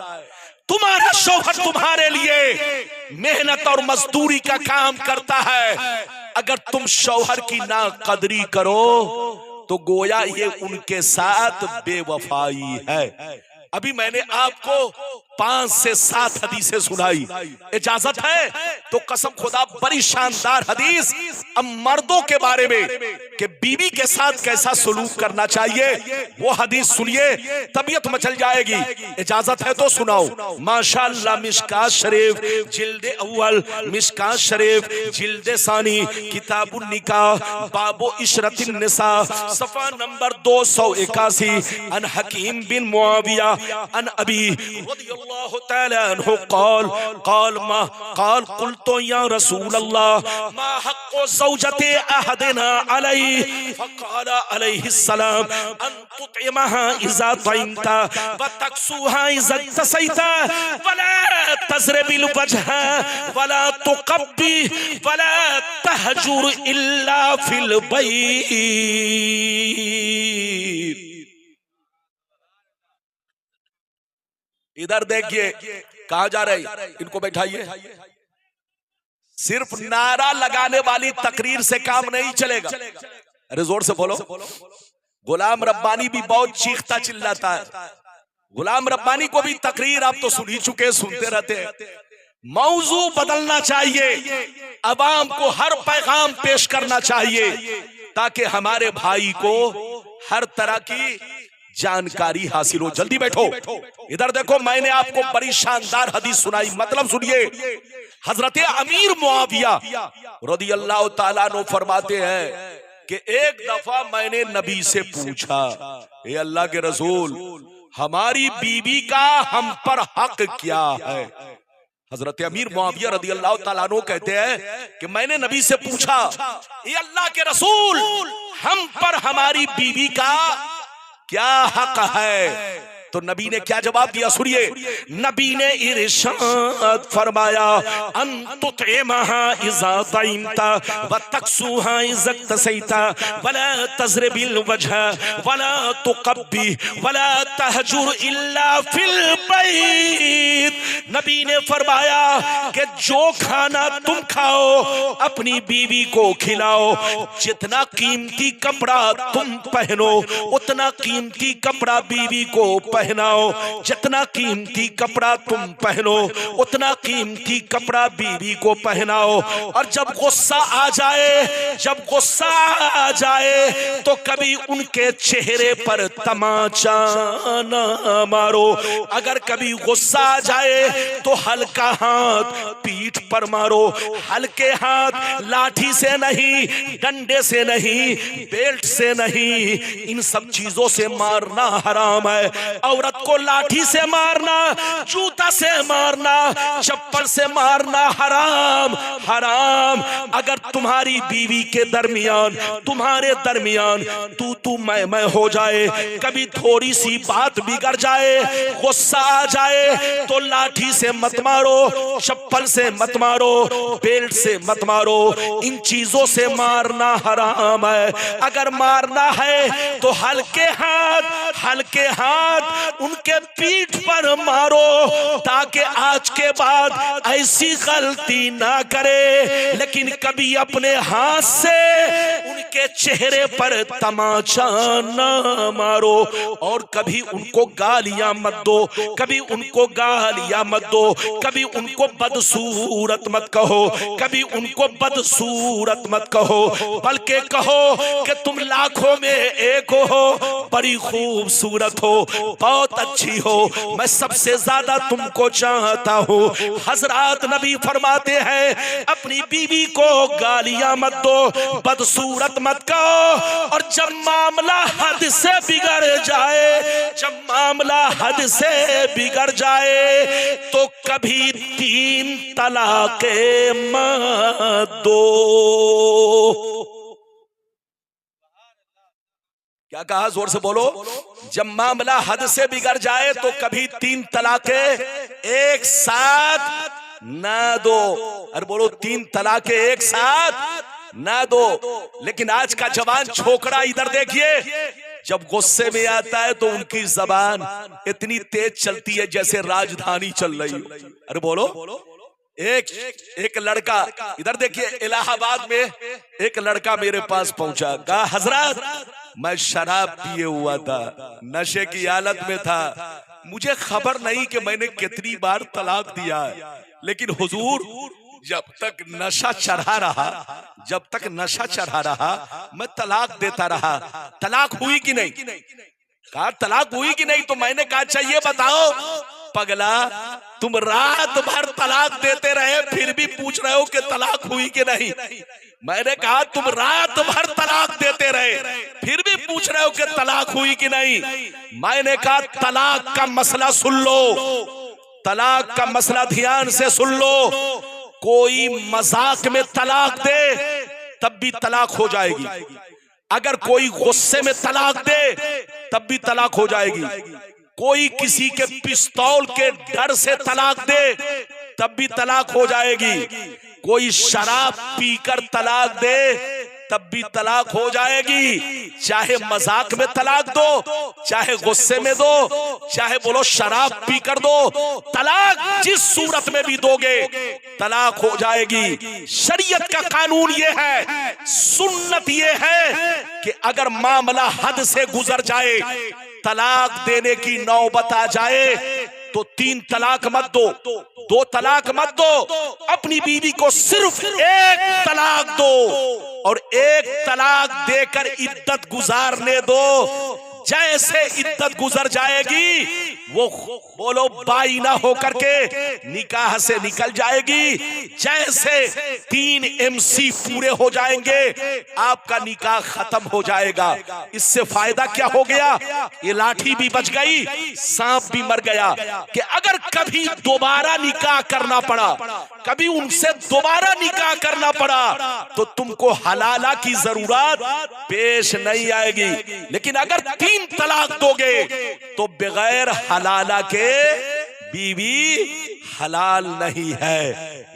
तुम्हारा शौहर तुम्हारे लिए मेहनत और मजदूरी का काम करता है। अगर तुम शौहर की नाकदरी करो तो गोया ये उनके साथ बेवफाई है। अभी मैंने आपको 5 से 7 हदीसें सुनाई, इजाजत है तो कसम खुदा बड़ी शानदार हदीस अब मर्दों के बारे में कि बीवी के साथ कैसा सलूक करना चाहिए, वो हदीस सुनिए, तबीयत मचल जाएगी। इजाजत है तो सुनाओ। माशाअल्लाह, मिशकात शरीफ जिल्दे अव्वल, मिशकात शरीफ जिल्दे सानी, किताबुन निकाह बाबो इशरतिन निसा सफा नंबर 281। अन हकीम बिन मुआविया अन अबी रज़ियल्लाहु तआला अन्हु क़ाल क़ाल मा क़ाल क़ुल्तु या रसूल अल्लाह मा हक़्क़ु ज़ौजति अहदिना अलैहि फ़क़ाल अलैहि सलाम अन तुतइमहा इज़ा तइमता व तक्सुहा इज़ा तसैता वला तज़रिबिल वजहा वला तुक़ब्बी वला तहजुर इल्ला फिल बैत। इधर देखिए, कहा जा रही, इनको बैठाइए। सिर्फ नारा लगाने वाली तकरीर से काम नहीं चलेगा। अरे जोर से बोलो। गुलाम रब्बानी भी बहुत चीखता चिल्लाता है। गुलाम रब्बानी को भी तकरीर आप तो सुन ही चुके, सुनते रहते हैं। मौजू बदलना चाहिए, अवाम को हर पैगाम पेश करना चाहिए ताकि हमारे भाई को हर तरह की जानकारी हासिल हो। जल्दी बैठो, इधर देखो, मैंने आपको बड़ी शानदार हदीस सुनाई, मतलब सुनिए। हजरत अमीर मुआविया रज़ियल्लाहु ताला अन्हु फरमाते हैं कि एक दफा मैंने नबी से पूछा, ए अल्लाह के रसूल, हमारी बीवी का हम पर हक क्या है? हजरत अमीर मुआविया रज़ियल्लाहु ताला अन्हु कहते हैं कि मैंने नबी से पूछा, ए अल्लाह के रसूल, हम पर हमारी बीवी का क्या हक है? तो नबी ने क्या जवाब दिया, सुनिए। नबी ने इरशाद फरमाया, अन तुतइमहा इज़ा तइमता व तक्सुहा इज़ा तसैता वला तज़रिबिल वजहा वला तुक़ब्बी वला तहजुर इल्ला फिल बैत। नबी ने फरमाया कि जो खाना तुम खाओ अपनी बीवी को खिलाओ, जितना कीमती कपड़ा तुम पहनो उतना कीमती कपड़ा बीवी को पहनाओ, जितना कीमती कपड़ा तुम पहनो उतना कीमती कपड़ा बीवी को पहनाओ। और जब गुस्सा आ जाए, जब गुस्सा आ जाए तो कभी उनके चेहरे पर तमाचा ना मारो। अगर कभी गुस्सा आ जाए तो हल्का हाथ पीठ पर मारो, हल्के हाथ, लाठी से नहीं, डंडे से नहीं, बेल्ट से नहीं, इन सब चीजों से मारना हराम है। औरत को लाठी से मारना, जूता से मारना, चप्पल से मारना हराम, हराम। अगर तुम्हारी बीवी के दरमियान, तुम्हारे दरमियान तू मैं हो जाए, कभी थोड़ी सी बात बिगड़ जाए, गुस्सा आ जाए तो लाठी से मत मारो, चप्पल से मत मारो, बेल्ट से मत मारो, इन चीजों से मारना हराम है। अगर मारना है तो हल्के हाथ, हल्के हाथ उनके पीठ पर मारो, ताकि आज के बाद ऐसी गलती ना करे। लेकिन कभी अपने हाथ से उनके चेहरे पर तमाचा ना मारो, और कभी उनको गालियां मत दो, कभी उनको गालियां मत दो, कभी उनको बदसूरत मत कहो, कभी उनको बदसूरत मत कहो, बल्कि कहो कि तुम लाखों में एक हो, बड़ी खूबसूरत हो, बहुत अच्छी हो, मैं सबसे ज्यादा तुमको चाहता हूँ। हजरत नबी फरमाते हैं अपनी बीवी को गालियां मत दो, बदसूरत मत कहो। और जब मामला हद से बिगड़ जाए, जब मामला हद से बिगड़ जाए तो कभी 3 तलाके मत दो। क्या कहा, जोर से बोलो। जब मामला हद से बिगड़ जाए तो कभी 3 तलाके एक साथ ना दो। अरे बोलो, 3 तलाके एक साथ ना दो। लेकिन आज का जवान छोकरा इधर देखिए, जब गुस्से में आता है तो उनकी जबान इतनी तेज चलती है जैसे राजधानी चल रही हो। अरे बोलो, एक लड़का, इधर देखिए, इलाहाबाद में एक लड़का मेरे पास पहुंचा, कहा हजरत मैं शराब पिए हुआ था, नशे की हालत में था, मुझे खबर नहीं कि मैंने कितनी बार तलाक दिया है, लेकिन हुजूर जब तक नशा चढ़ा रहा, जब तक नशा चढ़ा रहा मैं तलाक देता रहा। तलाक हुई कि नहीं? कहा तलाक हुई कि नहीं? तो मैंने कहा चाहिए बताओ। पगला, तुम रात भर तलाक देते रहे फिर भी पूछ रहे हो कि तलाक हुई कि नहीं। मैंने कहा तुम रात भर तलाक देते रहे फिर भी पूछ रहे हो कि तलाक हुई कि नहीं। मैंने कहा तलाक का मसला सुन लो, तलाक का मसला ध्यान से सुन लो। कोई मजाक में तलाक दे तब भी तलाक हो जाएगी, अगर कोई गुस्से में तलाक दे तब भी तलाक हो जाएगी, कोई किसी के पिस्तौल के डर से तलाक दे तब भी तलाक हो जाएगी, कोई शराब पीकर तलाक दे तब भी तलाक हो जाएगी। चाहे मजाक में तलाक दो, चाहे गुस्से में दो, चाहे बोलो शराब पीकर दो, तलाक जिस सूरत में भी दोगे तलाक हो जाएगी। शरीयत का कानून ये है, सुन्नत ये है कि अगर मामला हद से गुजर जाए, तलाक देने की नौबत आ जाए तो 3 तलाक मत दो, 2 तलाक मत दो, अपनी बीवी को सिर्फ 1 तलाक दो और 1 तलाक देकर इद्दत गुजारने दो। जैसे इद्दत गुजर जाएगी वो बोलो बाइना होकर के निकाह से निकल जाएगी। जैसे 3 MC पूरे हो जाएंगे आपका निकाह खत्म हो जाएगा। इससे फायदा क्या हो गया? ये लाठी भी बच गई, सांप भी मर गया। कि अगर कभी दोबारा निकाह करना पड़ा, कभी उनसे दोबारा निकाह करना पड़ा तो तुमको हलाला की जरूरत पेश नहीं आएगी। लेकिन अगर 3 तलाक दोगे तो बगैर हलाला के बीवी हलाल नहीं है।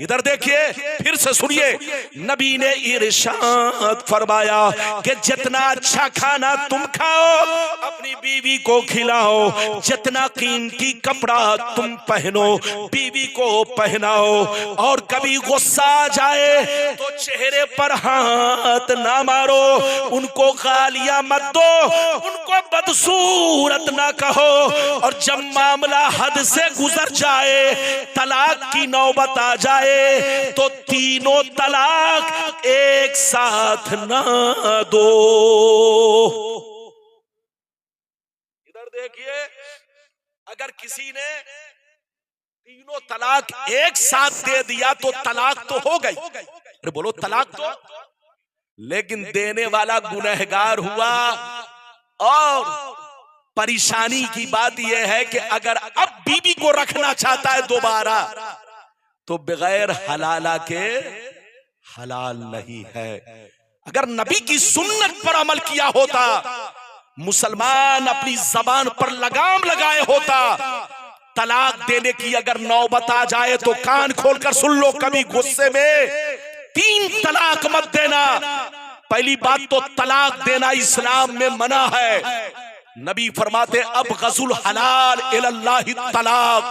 इधर देखिए, फिर से सुनिए, नबी ने इरशाद फरमाया कि जितना अच्छा खाना तुम खाओ अपनी बीवी को खिलाओ, जितना कीमती कपड़ा तुम पहनो बीवी को पहनाओ, और कभी गुस्सा आ जाए तो चेहरे पर हाथ ना मारो, उनको गालियां मत दो, उनको बदसूरत ना कहो, और जब मामला हद से गुजर जाए, तलाक की नौबत आ जाए, तो तीनों तलाक एक साथ ना दो। इधर देखिए, अगर किसी ने तीनों तलाक एक साथ दे दिया तो तलाक तो हो गई, अरे बोलो तलाक तो, लेकिन देने वाला गुनहगार हुआ। और परेशानी की बात यह है कि अगर अब बीवी को रखना चाहता है दोबारा, तो बगैर हलाला के हलाल नहीं है। अगर नबी की सुन्नत पर अमल किया होता, मुसलमान अपनी जबान पर लगाम लगाए होता, तलाक देने की अगर नौबत आ जाए तो कान खोलकर सुन लो, कभी गुस्से में 3 तलाक मत देना। पहली बात तो तलाक देना इस्लाम में मना है। नबी फरमाते अब गजुल हलाल इलल्लाहि तलाक,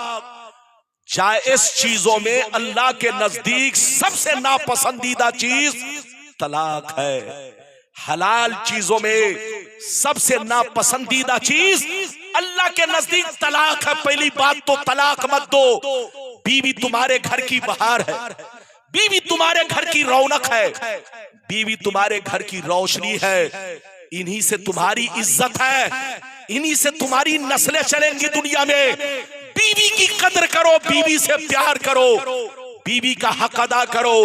जायज चीजों में अल्लाह के नजदीक सबसे नापसंदीदा चीज तलाक है। हलाल चीजों में सबसे नापसंदीदा चीज अल्लाह के नजदीक तलाक है। पहली बात तो तलाक मत दो। बीवी तुम्हारे घर की बहार है, बीवी तुम्हारे घर की रौनक है, बीवी तुम्हारे घर की रोशनी है, इन्हीं से तुम्हारी इज्जत है, इन्हीं से तुम्हारी नस्लें चलेंगी दुनिया में। बीवी की कदर करो, बीवी से प्यार करो, बीवी का हक अदा करो।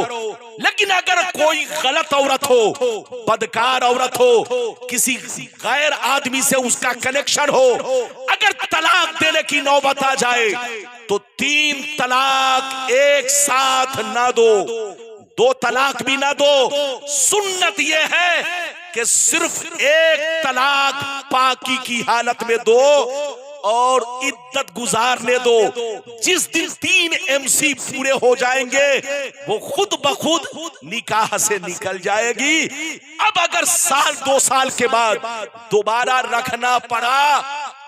लेकिन अगर कोई गलत औरत हो, बदकार औरत हो, किसी गैर आदमी से उसका कनेक्शन हो, अगर तलाक देने की नौबत आ जाए तो 3 तलाक एक साथ ना दो, 2 तलाक भी ना दो। सुन्नत यह है कि सिर्फ 1 तलाक पाकी की हालत में दो और इद्दत गुजारने दो। जिस दिन 3 MC पूरे हो जाएंगे वो खुद ब खुद निकाह से निकल जाएगी। अब अगर साल 2 साल के बाद दोबारा रखना पड़ा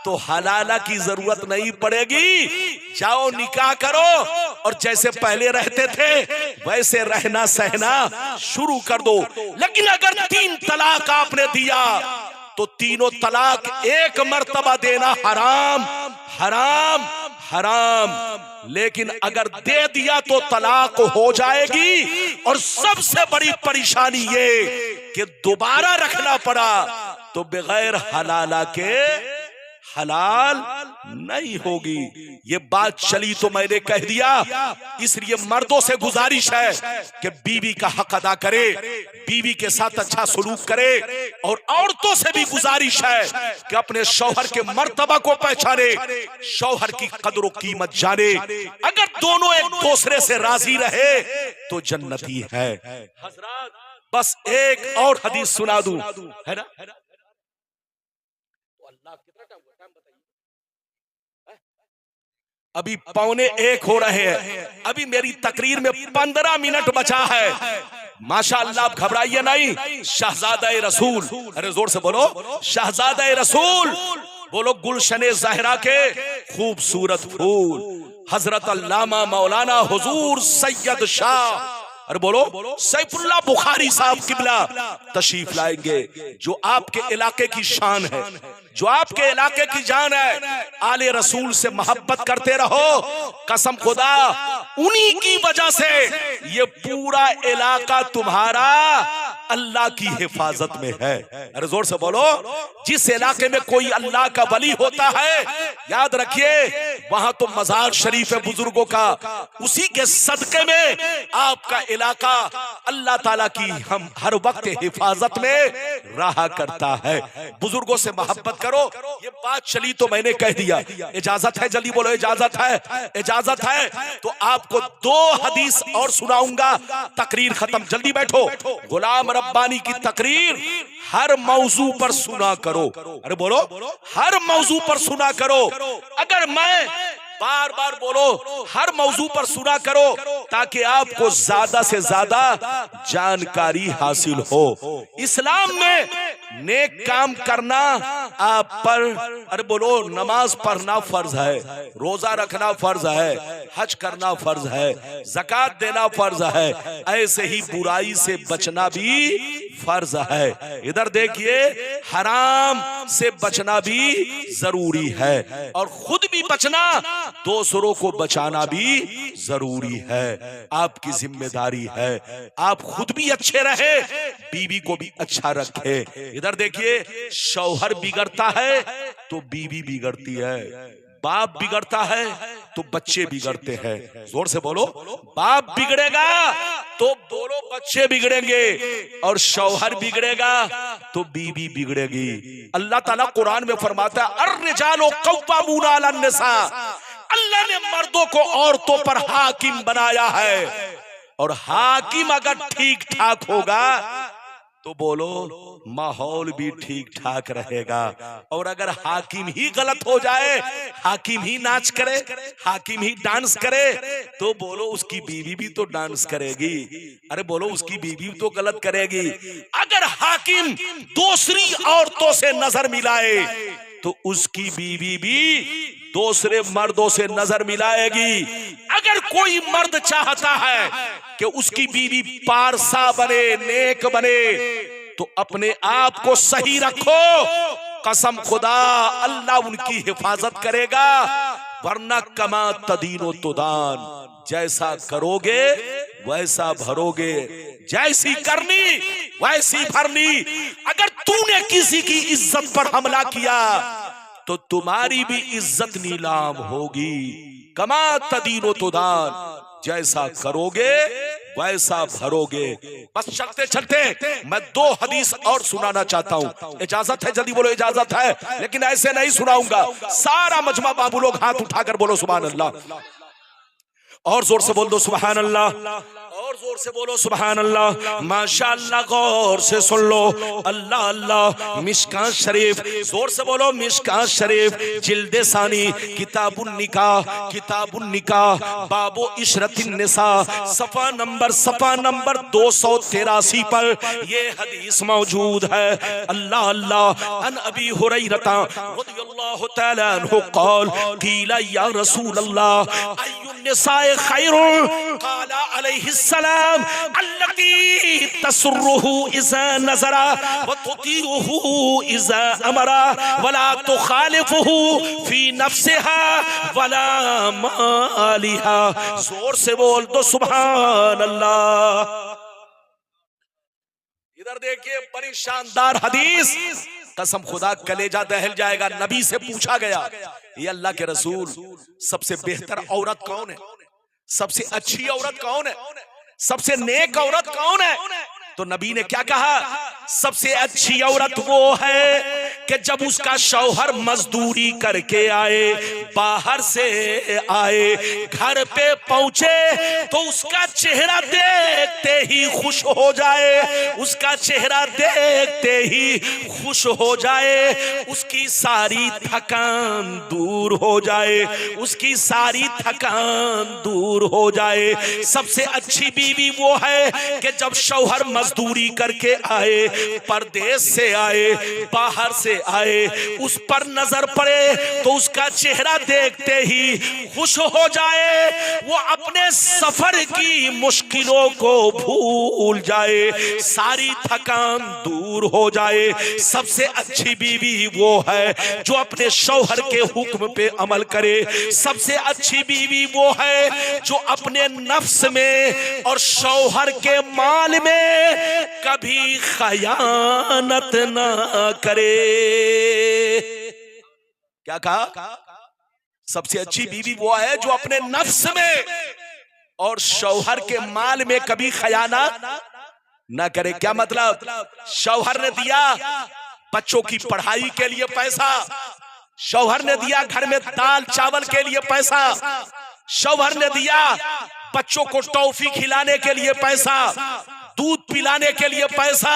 तो हलाला की जरूरत नहीं पड़ेगी, जाओ निकाह करो और जैसे पहले रहते थे वैसे रहना सहना शुरू कर दो। लेकिन अगर 3 तलाक आपने दिया तो तीनों तलाक एक मर्तबा देना हराम हराम हराम। लेकिन अगर दे दिया तो तलाक हो जाएगी। और सबसे बड़ी परेशानी ये कि दोबारा रखना पड़ा तो बगैर हलाला के हलाल नहीं होगी। ये बात चली तो मैंने कह दिया। इसलिए मर्दों से गुजारिश है कि बीवी का हक अदा करे, बीवी के साथ अच्छा सलूक करे। और औरतों से भी गुजारिश है कि अपने शौहर के मर्तबा को पहचाने, शौहर की कदर कीमत जाने। अगर दोनों एक दूसरे से राजी रहे तो जन्नती है। हजरात बस एक और हदीस सुना दूं, है ना? अभी 12:45 हो रहे हैं। अभी मेरी तकरीर में 15 मिनट बचा है। माशाअल्लाह, आप घबराइए नहीं। शहजादा रसूल, अरे जोर से बोलो, शहजादा रसूल, बोलो गुलशने ज़हरा के खूबसूरत फूल हजरत अल्लामा मौलाना हुजूर सैयद शाह, अरे बोलो सैफुल्लाह बुखारी साहब किबला तशरीफ लाएंगे। जो आपके इलाके की शान है, जो आपके इलाके की जान है। आले रसूल से मोहब्बत करते रहो। कसम खुदा उन्हीं की वजह से ये पूरा इलाका तुम्हारा अल्लाह की हिफाजत में है। अरे जोर से बोलो, जिस इलाके में कोई अल्लाह का वली होता है, याद रखिए वहां तो मजार शरीफ है बुजुर्गों का, उसी के सदके में आपका इलाका अल्लाह ताला की हम हर वक्त हिफाजत में रहा करता है। बुजुर्गों से मोहब्बत करो। ये बात चली तो मैंने कह दिया। इजाजत है? जल्दी बोलो, इजाजत है? इजाजत है तो आपको 2 हदीस और सुनाऊंगा, तकरीर खत्म। जल्दी बैठो। गुलाम रब्बानी की तकरीर हर मौजू पर सुना करो। अरे बोलो, हर मौजू पर सुना करो। अगर मैं बार बार बोलो, हर मौजू पर सुना करो, ताकि आपको ज्यादा से ज्यादा जानकारी हासिल हो। इस्लाम में नेक काम करना आप पर, अरे बोलो, नमाज पढ़ना फर्ज है, रोजा रखना फर्ज है, हज करना फर्ज है, ज़कात देना फर्ज है, ऐसे ही बुराई से बचना भी फर्ज है। इधर देखिए, हराम से बचना भी जरूरी है, और खुद भी बचना, दूसरों को बचाना भी जरूरी है। आपकी जिम्मेदारी है, आप खुद भी अच्छे रहे, बीवी को भी अच्छा रखे। इधर देखिए, शौहर बिगड़ता है तो बीवी बिगड़ती है, बाप बिगड़ता है तो बच्चे बिगड़ते हैं। जोर से बोलो, बाप बिगड़ेगा तो बोलो बच्चे बिगड़ेंगे, और शौहर बिगड़ेगा तो बीवी बिगड़ेगी। अल्लाह ताला कुरान में फरमाता है, अर्रिजालु कव्वामूना अलन निसा, अल्लाह ने मर्दों को औरतों पर हाकिम बनाया है, और हाकिम अगर ठीक ठाक होगा तो बोलो माहौल भी ठीक ठाक रहेगा। और अगर हाकिम ही गलत हो जाए, हाकिम ही नाच करे, हाकिम ही डांस करे, तो बोलो उसकी बीवी भी तो डांस करेगी, अरे बोलो उसकी बीवी भी तो गलत करेगी। अगर हाकिम दूसरी औरतों से नजर मिलाए तो उसकी बीवी भी दूसरे मर्दों से नजर मिलाएगी। अगर कोई मर्द चाहता है कि उसकी बीवी पारसा बने, नेक बने, तो अपने आप को सही रखो, कसम खुदा अल्लाह उनकी हिफाजत करेगा। वरना कमा तदीनो तुदान, जैसा करोगे वैसा भरोगे, जैसी करनी वैसी भरनी। अगर तूने किसी की इज्जत पर हमला किया तो तुम्हारी भी इज्जत नीलाम होगी। कमा तदीनो तुदान, जैसा करोगे वैसा भरोगे। बस चलते चलते मैं 2 हदीस और सुनाना चाहता हूँ, इजाजत है? जल्दी बोलो, इजाजत है, लेकिन ऐसे नहीं सुनाऊंगा। सारा मजमा बाबू लोग हाथ उठाकर बोलो सुभान अल्लाह, और जोर से बोल दो सुभान अल्लाह, और जोर से बोलो सुभान अल्लाह। माशाअल्लाह, गौर से सुन लो, अल्लाह अल्लाह। मिशकात शरीफ, जोर से बोलो मिशकात शरीफ, जिल्दे सानी, किताबुन निकाह, बाबो इशरतिन निसा, सफा नंबर 283 पर ये हदीस मौजूद है। अल्लाह अल्लाह। अन अबी हुरैरा रज़ियल्लाहु तआला अन्हु क़ाल क़ीला या रसूल अल्लाह अय्युन निसाए खैरुन, क़ाला अलैहिस्सलाम अल्लती तसुर्रुहु इज़ा नज़रा व तुतीउहु इज़ा अमरा वला तुखालिफुहु फी नफ्सिहा वला मालिहा। जोर से बोल दो सुभान अल्लाह। इधर देखिए, बड़ी शानदार हदीस, कसम खुदा कलेजा दहल जाएगा। नबी से पूछा गया, ये अल्लाह के रसूल, सबसे बेहतर औरत कौन है, सबसे अच्छी औरत कौन है, सबसे नेक औरत कौन है? तो नबी ने क्या कहा? सबसे अच्छी औरत वो है कि जब उसका शौहर मजदूरी करके आए, बाहर से आए, घर पे पहुंचे तो उसका चेहरा देखते ही खुश हो जाए, उसका चेहरा देखते ही खुश हो जाए, उसकी सारी थकान दूर हो जाए, उसकी सारी थकान दूर हो जाए। सबसे अच्छी बीवी वो है कि जब शौहर मजदूरी करके आए, परदेश से आए, बाहर से आए, उस पर नजर पड़े तो उसका चेहरा देखते ही खुश हो जाए, वो अपने सफर की मुश्किलों को भूल जाए, सारी थकान दूर हो जाए। सबसे अच्छी बीवी वो है जो अपने शौहर के हुक्म पे अमल करे। सबसे अच्छी बीवी वो है जो अपने नफ्स में और शौहर के माल में कभी खयानत ना करे। क्या कहा? सबसे अच्छी बीवी वो है जो अपने नफ्स में और शौहर के माल में कभी खयानत ना करे। क्या मतलब? शौहर ने दिया बच्चों की पढ़ाई के लिए पैसा, शौहर ने दिया घर में दाल चावल के लिए पैसा, शौहर ने दिया बच्चों को टॉफी खिलाने के लिए पैसा, दूध पिलाने के लिए पैसा।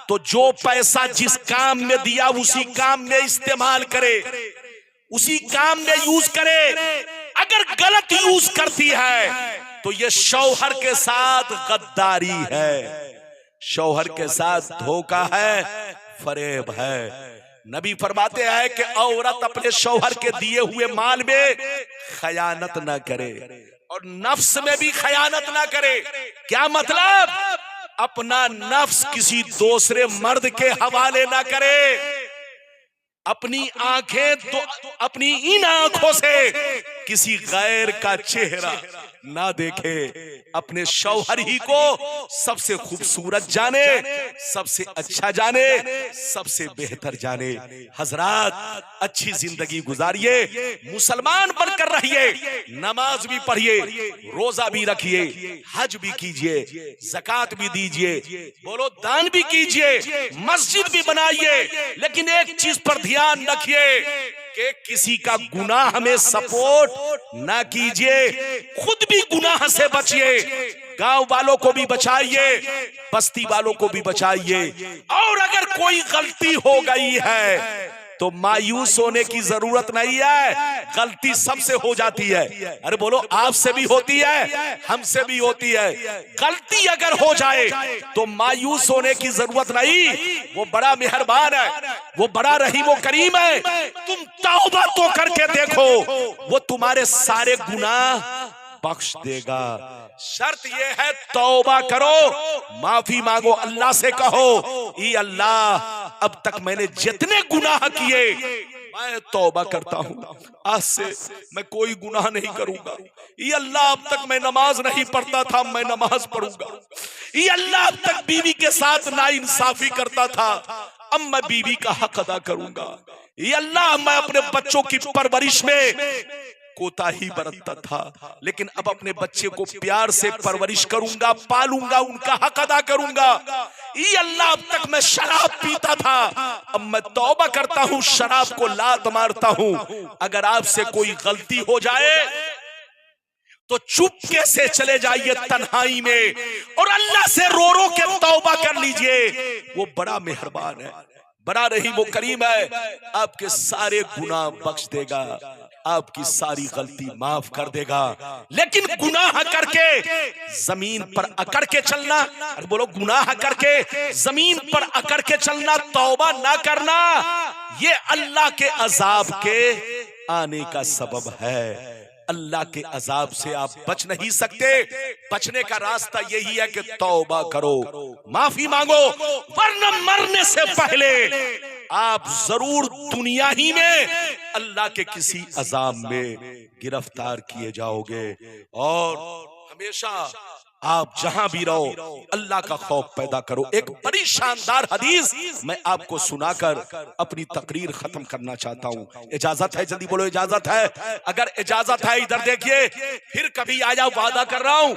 तो जो पैसा जिस काम में दिया उसी काम में इस्तेमाल करे, उसी काम में यूज करे। अगर गलत यूज करती है तो ये शौहर के साथ गद्दारी है, शौहर के साथ धोखा है, फरेब है। नबी फरमाते हैं कि औरत अपने शौहर के दिए हुए माल में खयानत ना करे और नफ्स में भी खयानत ना करे। क्या मतलब? अपना नफ्स किसी दूसरे मर्द के हवाले ना करे, अपनी आंखें तो अपनी इन आंखों से किसी गैर का चेहरा ना देखे, अपने शौहर ही को सबसे खूबसूरत जाने, सबसे अच्छा जाने, सबसे बेहतर जाने। हजरात, अच्छी जिंदगी गुजारिए, मुसलमान बनकर रहिए, नमाज भी पढ़िए, रोजा भी रखिए, हज भी कीजिए, ज़कात भी दीजिए, बोलो दान भी कीजिए, मस्जिद भी बनाइए। लेकिन एक चीज पर ध्यान रखिए कि किसी का गुनाह में सपोर्ट ना कीजिए, खुद भी गुनाह से बचिए, गांव वालों को भी बचाइए, बस्ती वालों को भी बचाइए। और अगर कोई गलती हो गई है तो मायूस होने की जरूरत नहीं है, गलती सबसे हो जाती है। अरे बोलो, आपसे भी होती है, हमसे भी होती है। गलती अगर हो जाए तो मायूस होने की जरूरत नहीं, वो बड़ा मेहरबान है, वो बड़ा रहीम व करीम है। तुम तौबा तो करके देखो, वो तुम्हारे सारे गुनाह बख्श देगा। शर्त ये है, तौबा करो, माफी मांगो, अल्लाह से कहो, ई अल्लाह अब तक मैंने जितने गुनाह किए मैं तौबा करता हूँ, आज से मैं कोई गुनाह नहीं करूंगा। ई अल्लाह अब तक मैं नमाज नहीं पढ़ता था, मैं नमाज पढ़ूंगा। ई अल्लाह अब तक बीवी के साथ नाइंसाफी करता था, अब मैं बीवी का हक अदा करूंगा। ई अल्लाह मैं अपने बच्चों की परवरिश में कोताही बरतता था, लेकिन अब अपने बच्चे को प्यार से परवरिश करूंगा, पालूंगा, उनका हक अदा करूंगा। ई अल्लाह अब तक मैं शराब पीता था, अब मैं तौबा करता हूँ, शराब को लात मारता हूँ। अगर आपसे कोई गलती हो जाए तो चुपके से चले जाइए तन्हाई में और अल्लाह से रो रो के तौबा कर लीजिए। वो बड़ा मेहरबान है, बड़ा रहीम व करीम है, आपके सारे गुनाह बख्श देगा, आपकी सारी गलती माफ कर देगा। लेकिन गुनाह करके जमीन पर अकड़ के चलना, अरे बोलो, गुनाह करके जमीन पर अकड़ के चलना, तौबा ना करना, ये अल्लाह के अजाब के आने का सबब है। अल्लाह के अजाब से आप बच नहीं सकते। बचने का रास्ता यही है कि तौबा करो, माफी मांगो, वरना मरने से पहले आप जरूर दुनिया ही में अल्लाह के किसी अजाब में गिरफ्तार किए जाओगे। और हमेशा आप जहां भी रहो अल्लाह का खौफ पैदा करो। एक बड़ी शानदार हदीस मैं आपको सुनाकर अपनी तकरीर खत्म करना चाहता हूं। इजाजत है? जल्दी बोलो, इजाजत है? अगर इजाजत है इधर देखिए, फिर कभी आया, वादा कर रहा हूं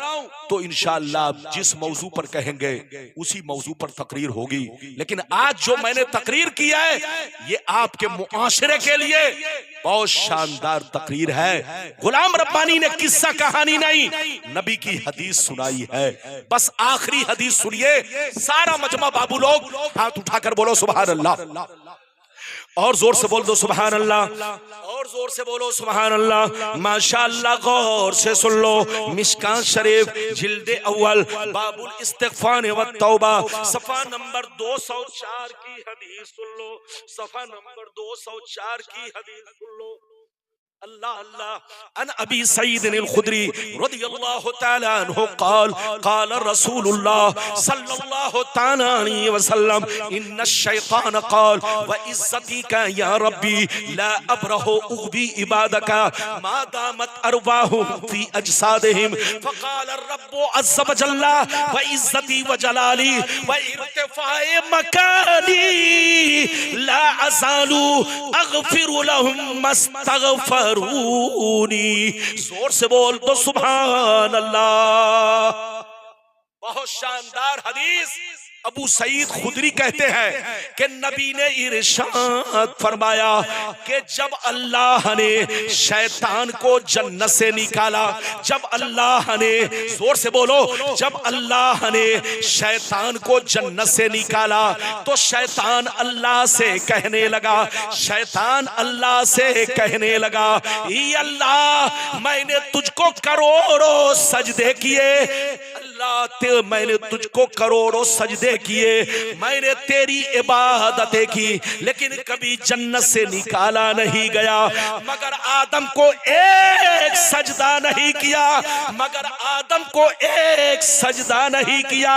तो इंशाअल्लाह आप जिस मौजू पर कहेंगे उसी मौजू पर तकरीर होगी। लेकिन आज जो मैंने तकरीर किया है ये आपके मुआशरे के लिए बहुत शानदार तकरीर है। गुलाम रब्बानी ने किस्सा कहानी नहीं, नबी की हदीस सुनाई है। बस आखिरी हदीस सुनिए, सारा मजमा बाबू लोग हाथ उठाकर बोलो सुभान अल्लाह, और जोर से बोल दो सुभान अल्लाह, और जोर से बोलो सुभान अल्लाह। माशाअल्लाह, गौर से सुन लो, मिशकात शरीफ जिल्दे अव्वल बाबुल इस्तिग़फ़ार व तौबा सफ़ा नंबर 204 की हदीस सुन लो, सफ़ा नंबर 204 की हदीस सुन लो। अल्लाह अल्लाह। अन अबी सईद अल खुदरी रज़ियल्लाहु तआला अन्हु क़ाल क़ाल रसूलुल्लाह सल्लल्लाहु तआला अलैहि वसल्लम इन्न शैतान क़ाल व इज़्ज़तिका या रब्बी ला अब्रहु उग़वी इबादका मा दामत अरवाहु फी अजसादिहिम फ़क़ाल रब्बु अज़्ज़ व जल्ला व इज़्ज़ती व जलाली व इर्तिफ़ाए मकानी ला अज़ालु अग़फ़िरु लहुम मस्तग़फ़र। जोर से बोल दो सुभान अल्लाह। बहुत शानदार हदीस अबू सईद खुदरी कहते हैं कि नबी ने इरशाद फरमाया कि जब अल्लाह ने शैतान को जन्नत से निकाला, जब अल्लाह ने, जोर से बोलो, जब अल्लाह ने शैतान को जन्नत से निकाला तो शैतान अल्लाह से कहने लगा, शैतान अल्लाह से कहने लगा, ई अल्लाह मैंने तुझको करोड़ों सजदे किए, अल्लाह मैंने तुझको करोड़ों सजदे किए, मैंने तेरी इबादतें की, लेकिन कभी जन्नत से निकाला नहीं गया, मगर आदम को एक सजदा नहीं किया, मगर आदम को एक सजदा नहीं किया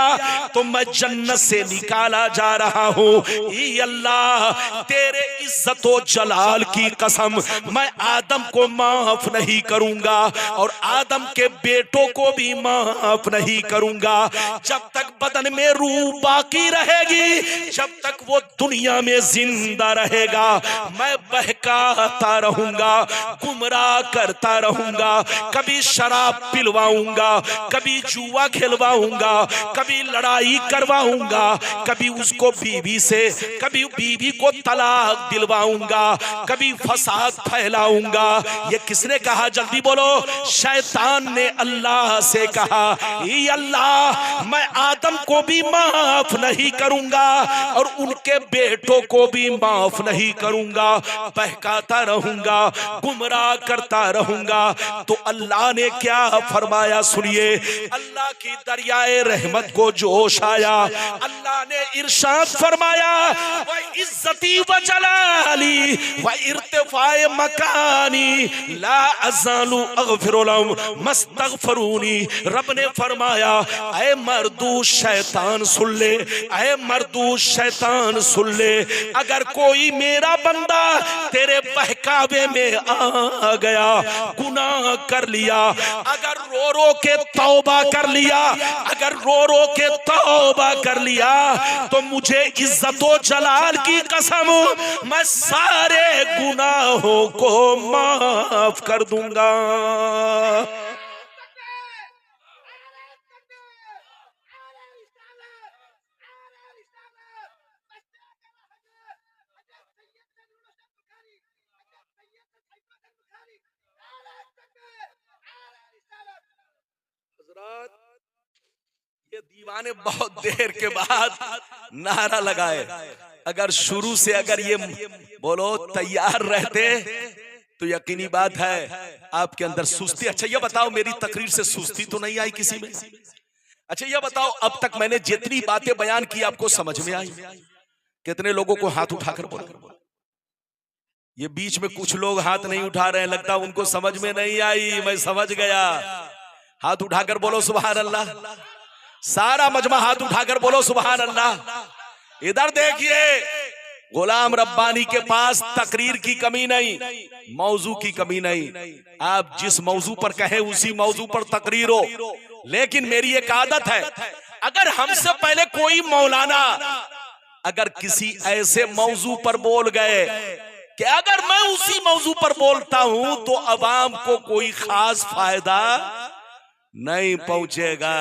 तो मैं जन्नत से निकाला जा रहा हूँ। ई अल्लाह तेरे इज्जत व जलाल की कसम, मैं आदम को माफ नहीं करूंगा और आदम के बेटों को भी माफ नहीं करूंगा। जब तक बदन में रूह बाकी रहेगी, जब तक वो दुनिया में जिंदा रहेगा, मैं बहकाता रहूंगा, गुमराह करता रहूंगा, कभी शराब पिलवाऊंगा, कभी जुआ खिलवाऊंगा, कभी लड़ाई करवाऊंगा, कभी उसको बीवी से, कभी बीवी को तलाक दिलवाऊंगा, कभी फसाद फैलाऊंगा। ये किसने कहा? जल्दी बोलो। शैतान ने अल्लाह से कहा, ई अल्लाह मैं आदम को भी माफ नहीं करूंगा और उनके बेटों को भी माफ नहीं करूंगा, बहकाता रहूंगा, गुमराह करता रहूंगा। तो अल्लाह ने क्या फरमाया सुनिए, अल्लाह की दरियाए रहमत को जोश आया, अल्लाह ने इरशाद फरमाया, व इज्जती व जलाली व इर्तिफाए मकानी ला अज़ालु अग़फ़िरु लहुम मस्तग़फ़िरूनी। रब ने फरमाया, ऐ मर्दू शैतान सुन ले, ऐ मर्दू शैतान सुन ले, अगर कोई मेरा बंदा तेरे बहकावे में आ गया, गुनाह कर लिया, अगर रो रो के तौबा कर लिया, अगर रो रो के तौबा कर लिया तो मुझे इज्जत व जलाल की कसम मैं सारे गुनाहों को माफ कर दूंगा। ये दीवाने बहुत देर के बाद नारा लगाए, अगर शुरू से अगर ये बोलो तैयार रहते तो यकीनी बात है आपके अंदर सुस्ती। अच्छा ये बताओ, मेरी तकरीर से सुस्ती तो नहीं आई किसी में? अच्छा ये बताओ, अब तक मैंने जितनी बातें बयान की आपको समझ में आई? कितने लोगों को हाथ उठाकर बोलो। ये बीच में कुछ लोग हाथ नहीं उठा रहे हैं, लगता उनको समझ में नहीं आई, मैं समझ गया। हाथ उठाकर बोलो सुभान अल्लाह। सारा मजमा हाथ उठाकर बोलो सुभान अल्लाह। इधर देखिए, गुलाम रब्बानी के पास तकरीर की कमी नहीं, मौजू की कमी नहीं। आप जिस मौजू पर कहे उसी मौजू पर तकरीर हो। लेकिन मेरी एक आदत है, अगर हमसे पहले कोई मौलाना अगर किसी ऐसे मौजू पर बोल गए कि अगर मैं उसी मौजू पर बोलता हूं तो अवाम को कोई खास फायदा नहीं पहुंचेगा,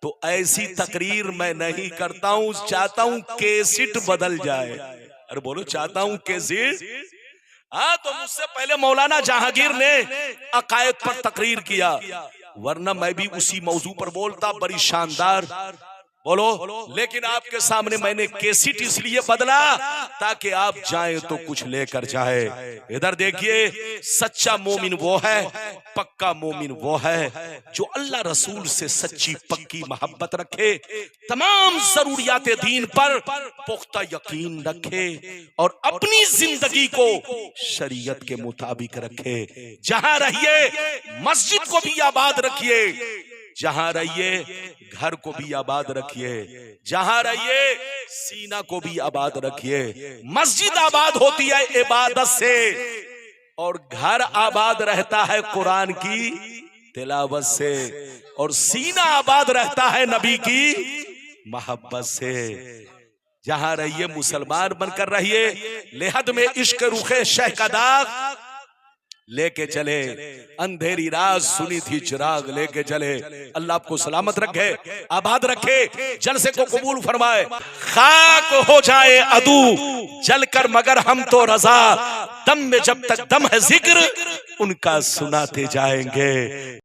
तो ऐसी तकरीर मैं नहीं करता हूं। चाहता हूं केसिट बदल जाए। अरे बोलो, चाहता हूं केसिट। हाँ, तो मुझसे पहले मौलाना जहांगीर ने अकायद पर तकरीर किया, वरना मैं भी उसी मौजू पर बोलता, बड़ी शानदार बोलो। लेकिन आपके सामने मैंने केसिट इसलिए बदला ताकि आप जाएं तो कुछ लेकर जाए। इधर देखिए, सच्चा मोमिन वो है, पक्का मोमिन वो है जो अल्लाह रसूल से सच्ची पक्की मोहब्बत रखे, तमाम जरूरियात दीन पर पुख्ता यकीन रखे और अपनी जिंदगी को शरीयत के मुताबिक रखे। जहां रहिए मस्जिद को भी आबाद रखिए, जहां रहिए घर को भी आबाद रखिए, जहां रहिए सीना को भी आबाद रखिए। मस्जिद आबाद होती है इबादत से और घर आबाद रहता है कुरान की तिलावत से और सीना आबाद रहता है नबी की मोहब्बत से। जहां रहिए मुसलमान बनकर रहिए। लेहद में इश्क रुखे शह का दाग लेके चले, अंधेरी रात सुनी थी चिराग लेके चले। अल्लाह आपको सलामत रखे, आबाद रखे, जलसे को कबूल फरमाए। खाक हो जाए अदू जलकर मगर हम तो रजा, दम में जब तक दम है जिक्र उनका सुनाते जाएंगे।